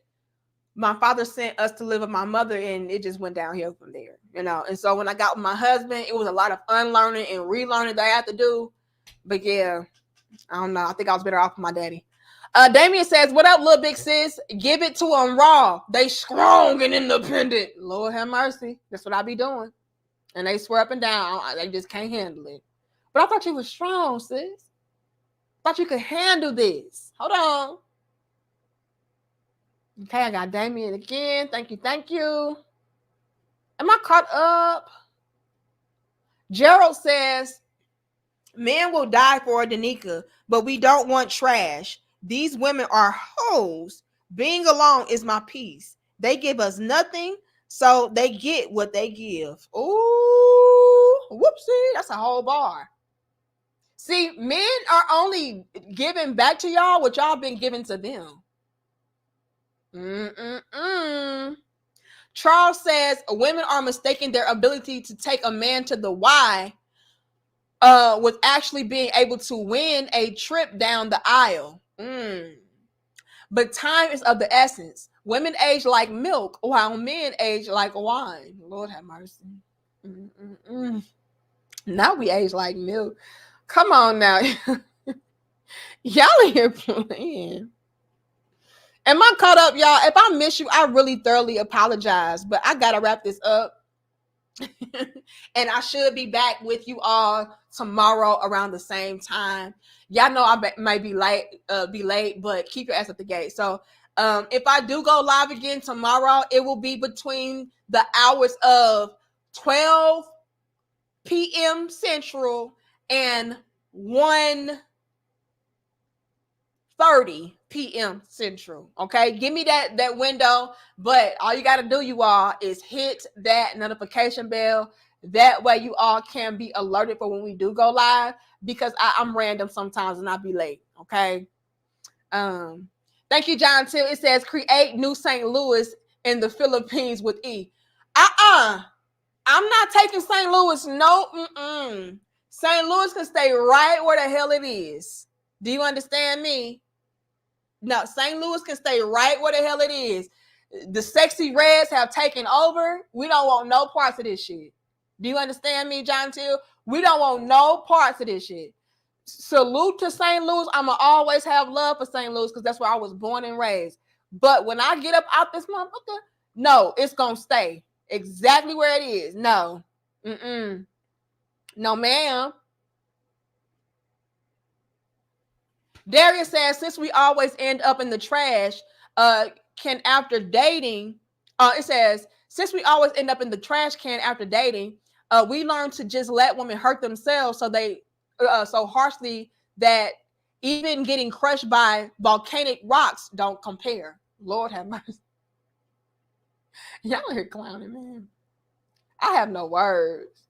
my father sent us to live with my mother, and it just went downhill from there, you know. And so when I got with my husband, it was a lot of unlearning and relearning that I had to do. But yeah, I don't know. I think I was better off with my daddy. Damien says, what up, little big sis? Give it to them raw. They strong and independent. Lord have mercy. That's what I be doing. And they swear up and down. They just can't handle it. But I thought you were strong, sis. Thought you could handle this. Hold on. Okay, I got Damien again. Thank you. Thank you. Am I caught up? Gerald says, men will die for a Danica, but we don't want trash. These women are hoes. Being alone is my peace. They give us nothing, so they get what they give. Ooh, whoopsie. That's a whole bar. See, men are only giving back to y'all what y'all been giving to them. Charles says women are mistaking their ability to take a man to the Y with actually being able to win a trip down the aisle. But time is of the essence. Women age like milk, while men age like wine. Lord have mercy. Now we age like milk. Come on now. Y'all in here playing. Am I caught up, y'all? If I miss you, I really thoroughly apologize. But I gotta wrap this up. And I should be back with you all tomorrow around the same time. Y'all know I might be late, but keep your ass at the gate. So if I do go live again tomorrow, it will be between the hours of 12 p.m. Central and 1:30 p.m. Central. Okay, give me that window. But all you got to do, you all, is hit that notification bell. That way you all can be alerted for when we do go live, because I'm random sometimes and I'll be late. Okay. Thank you, John Till. It says create new St. Louis in the Philippines with E. I'm not taking St. Louis. No. St. Louis can stay right where the hell it is. Do you understand me? No, St. Louis can stay right where the hell it is. The sexy reds have taken over. We don't want no parts of this shit. Do you understand me, John Till? We don't want no parts of this shit. Salute to St. Louis. I'm going to always have love for St. Louis because that's where I was born and raised. But when I get up out this motherfucker, no, it's going to stay exactly where it is. No. No, ma'am. Darius says, since we always end up in the trash, can after dating, it says, since we always end up in the trash can after dating, we learn to just let women hurt themselves so harshly that even getting crushed by volcanic rocks don't compare. Lord have mercy. Y'all are here clowning, man. I have no words.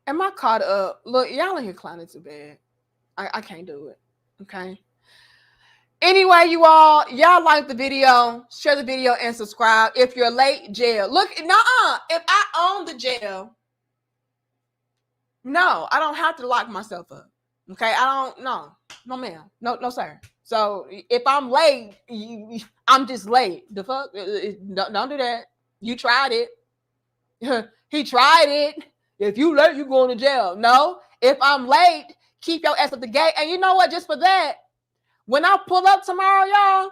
Am I caught up? Look, y'all are here clowning too bad. I can't do it. Okay. Anyway, y'all like the video, share the video, and subscribe. If you're late, jail. Look, if I own the jail, no, I don't have to lock myself up. Okay, no, ma'am, no, sir. So if I'm late, I'm just late. The fuck? Don't do that. You tried it. He tried it. If you late, you going to jail. No, if I'm late, keep your ass at the gate. And you know what? Just for that, when I pull up tomorrow, y'all,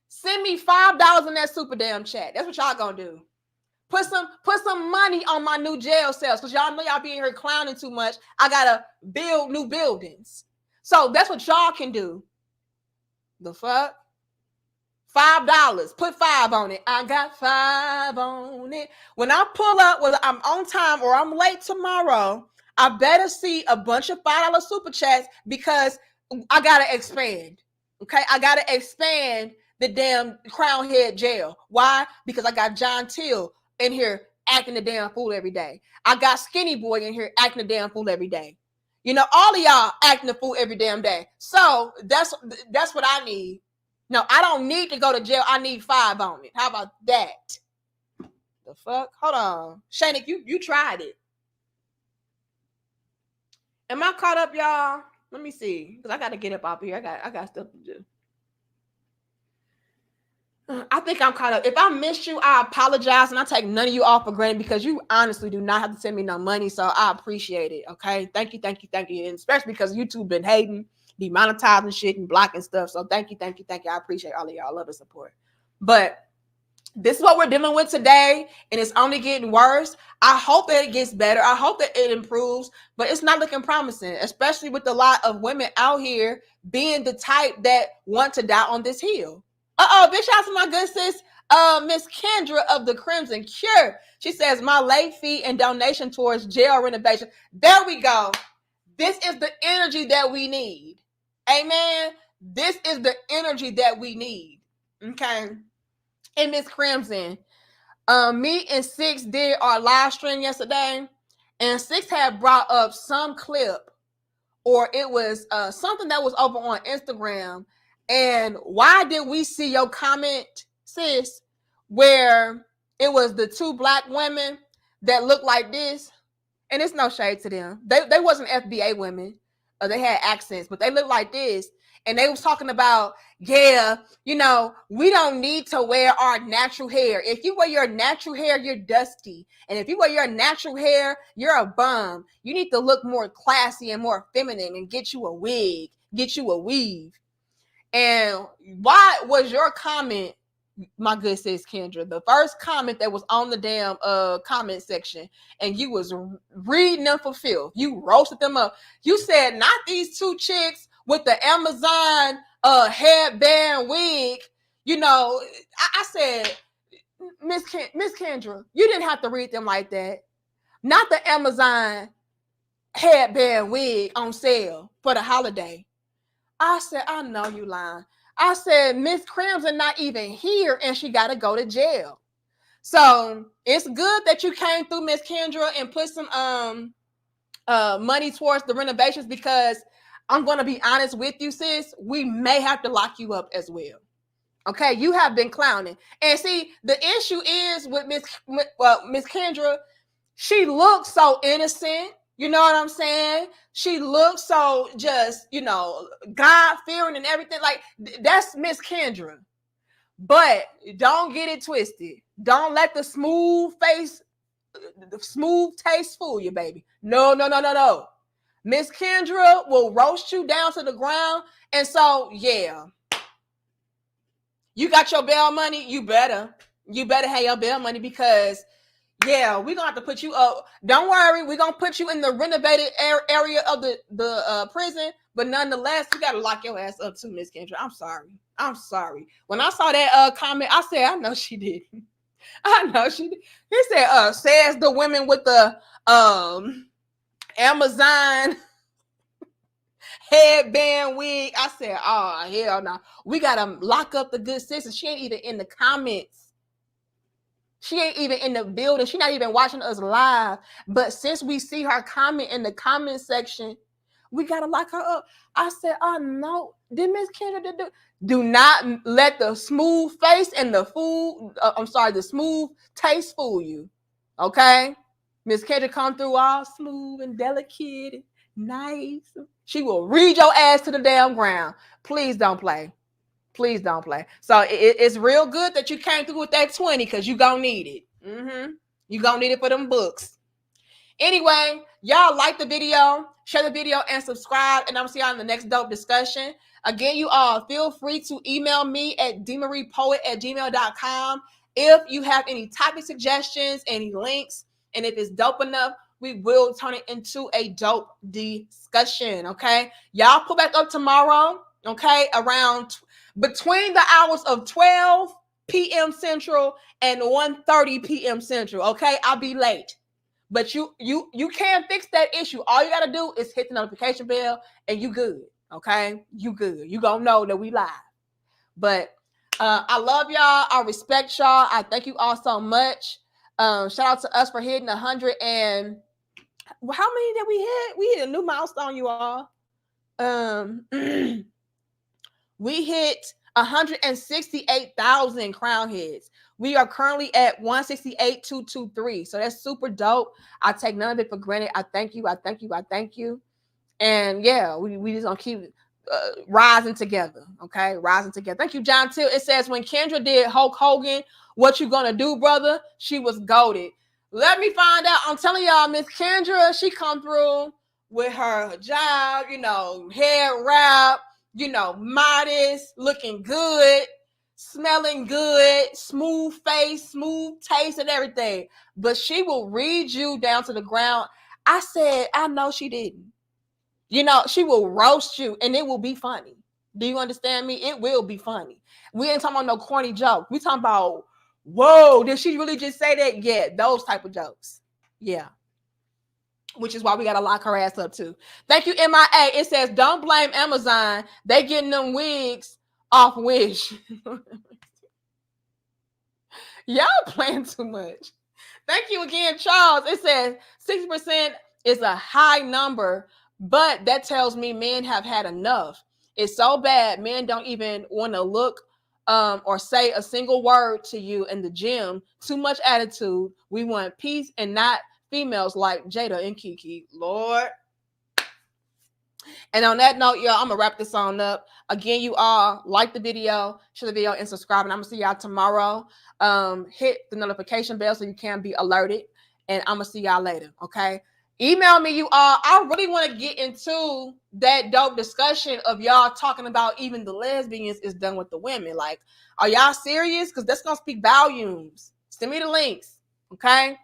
send me $5 in that super damn chat. That's what y'all gonna do. Put some money on my new jail cells, because y'all know y'all being here clowning too much. I gotta build new buildings. So that's what y'all can do. The fuck? $5. Put 5 on it. I got 5 on it. When I pull up, whether I'm on time or I'm late tomorrow, I better see a bunch of $5 super chats, because I gotta expand. Okay, I gotta expand the damn Crown Head jail. Why? Because I got John Till in here acting the damn fool every day. I got Skinny Boy in here acting the damn fool every day. You know, all of y'all acting the fool every damn day. So that's what I need. No, I don't need to go to jail. I need 5 on it. How about that? The fuck? Hold on. Shanick, you tried it. Am I caught up, y'all? Let me see. Because I got to get up out here. I got stuff to do. I think I'm caught up. If I missed you, I apologize, and I take none of you off for granted, because you honestly do not have to send me no money. So I appreciate it. Okay. Thank you. And especially because YouTube been hating, demonetizing shit and blocking stuff. So thank you. I appreciate all of y'all love and support. But this is what we're dealing with today, and it's only getting worse. I hope that it gets better. I hope that it improves, but it's not looking promising, especially with a lot of women out here being the type that want to die on this hill. Big shout out to my good sis, Miss Kendra of the Crimson Cure. She says, my late fee and donation towards jail renovation. There we go. This is the energy that we need. Amen. This is the energy that we need. Okay. And Miss Crimson, me and Six did our live stream yesterday, and Six had brought up some clip, or it was something that was over on Instagram. And why did we see your comment, sis, where it was the 2 black women that looked like this? And it's no shade to them. They wasn't FBA women. They had accents, but they looked like this. And they was talking about, yeah, you know, we don't need to wear our natural hair. If you wear your natural hair, you're dusty. And if you wear your natural hair, you're a bum. You need to look more classy and more feminine and get you a wig, get you a weave. And why was your comment my good sis Kendra, the first comment that was on the damn comment section, and you was reading them for filth. You roasted them up. You said, not these two chicks with the Amazon headband wig. You know, I said, Miss Kendra, you didn't have to read them like that. Not the Amazon headband wig on sale for the holiday. I said, I know you lying. I said, Miss Crimson not even here, and she got to go to jail. So it's good that you came through, Miss Kendra, and put some money towards the renovations, because I'm going to be honest with you, sis. We may have to lock you up as well. Okay, you have been clowning. And see, the issue is with Miss Kendra, she looks so innocent. You know what I'm saying? She looks so just, you know, God-fearing and everything. Like, that's Miss Kendra. But don't get it twisted. Don't let the smooth taste fool you, baby. No. Miss Kendra will roast you down to the ground. And so, yeah. You got your bail money? You better have your bail money, because yeah, we're gonna have to put you up. Don't worry, we're gonna put you in the renovated area of the prison, but nonetheless, you gotta lock your ass up too, Miss Kendra. I'm sorry. When I saw that comment, I said, I know she did. I know she did. He said, says the women with the Amazon headband wig. I said, oh hell no. We gotta lock up the good sister. She ain't even in the comments. She ain't even in the building. She's not even watching us live. But since we see her comment in the comment section, we got to lock her up. I said, oh, no. Did Miss Kendra do not let the smooth face and the the smooth taste fool you. Okay? Miss Kendra come through all smooth and delicate, nice. She will read your ass to the damn ground. Please don't play. Please don't play. So it's real good that you came through with that 20, because you gonna need it. You gonna need it for them books. Anyway, y'all like the video, share the video, and subscribe. And I'm see y'all in the next dope discussion. Again, you all feel free to email me at demariepoet@gmail.com if you have any topic suggestions, any links, and if it's dope enough, we will turn it into a dope discussion. Okay, y'all pull back up tomorrow. Okay, around between the hours of 12 p.m. Central and 1:30 p.m. Central. Okay, I'll be late, but you can't fix that issue. All you gotta do is hit the notification bell, and you good. Okay, you good. You gonna know that we live. But I love y'all. I respect y'all. I thank you all so much. Shout out to us for hitting 100 and how many did we hit? We hit a new milestone, you all. We hit 168,000 crown heads. We are currently at 168,223. So that's super dope. I take none of it for granted. I thank you. And yeah, we just gonna keep rising together. Okay, rising together. Thank you, John Till. It says, when Kendra did Hulk Hogan, what you gonna do, brother? She was goated. Let me find out. I'm telling y'all, Miss Kendra, she come through with her hijab, you know, hair wrap, you know, modest, looking good, smelling good, smooth face, smooth taste, and everything. But she will read you down to the ground. I said, I know she didn't. You know, she will roast you, and it will be funny. Do you understand me? It will be funny. We ain't talking about no corny joke. We talking about, whoa, did she really just say that? Yeah, those type of jokes. Yeah. Which is why we got to lock her ass up too. Thank you, MIA. It says, don't blame Amazon. They getting them wigs off Wish. Y'all playing too much. Thank you again, Charles. It says 60% is a high number, but that tells me men have had enough. It's so bad, men don't even want to look or say a single word to you in the gym. Too much attitude. We want peace and not females like Jada and Kiki. Lord. And on that note, y'all, I'm gonna wrap this on up. Again, you all like the video, share the video, and subscribe. And I'm gonna see y'all tomorrow. Hit the notification bell so you can be alerted. And I'm gonna see y'all later. Okay. Email me, you all. I really want to get into that dope discussion of y'all talking about even the lesbians is done with the women. Like, are y'all serious? Because that's going to speak volumes. Send me the links. Okay.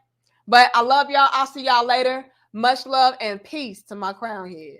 But I love y'all. I'll see y'all later. Much love and peace to my crown head.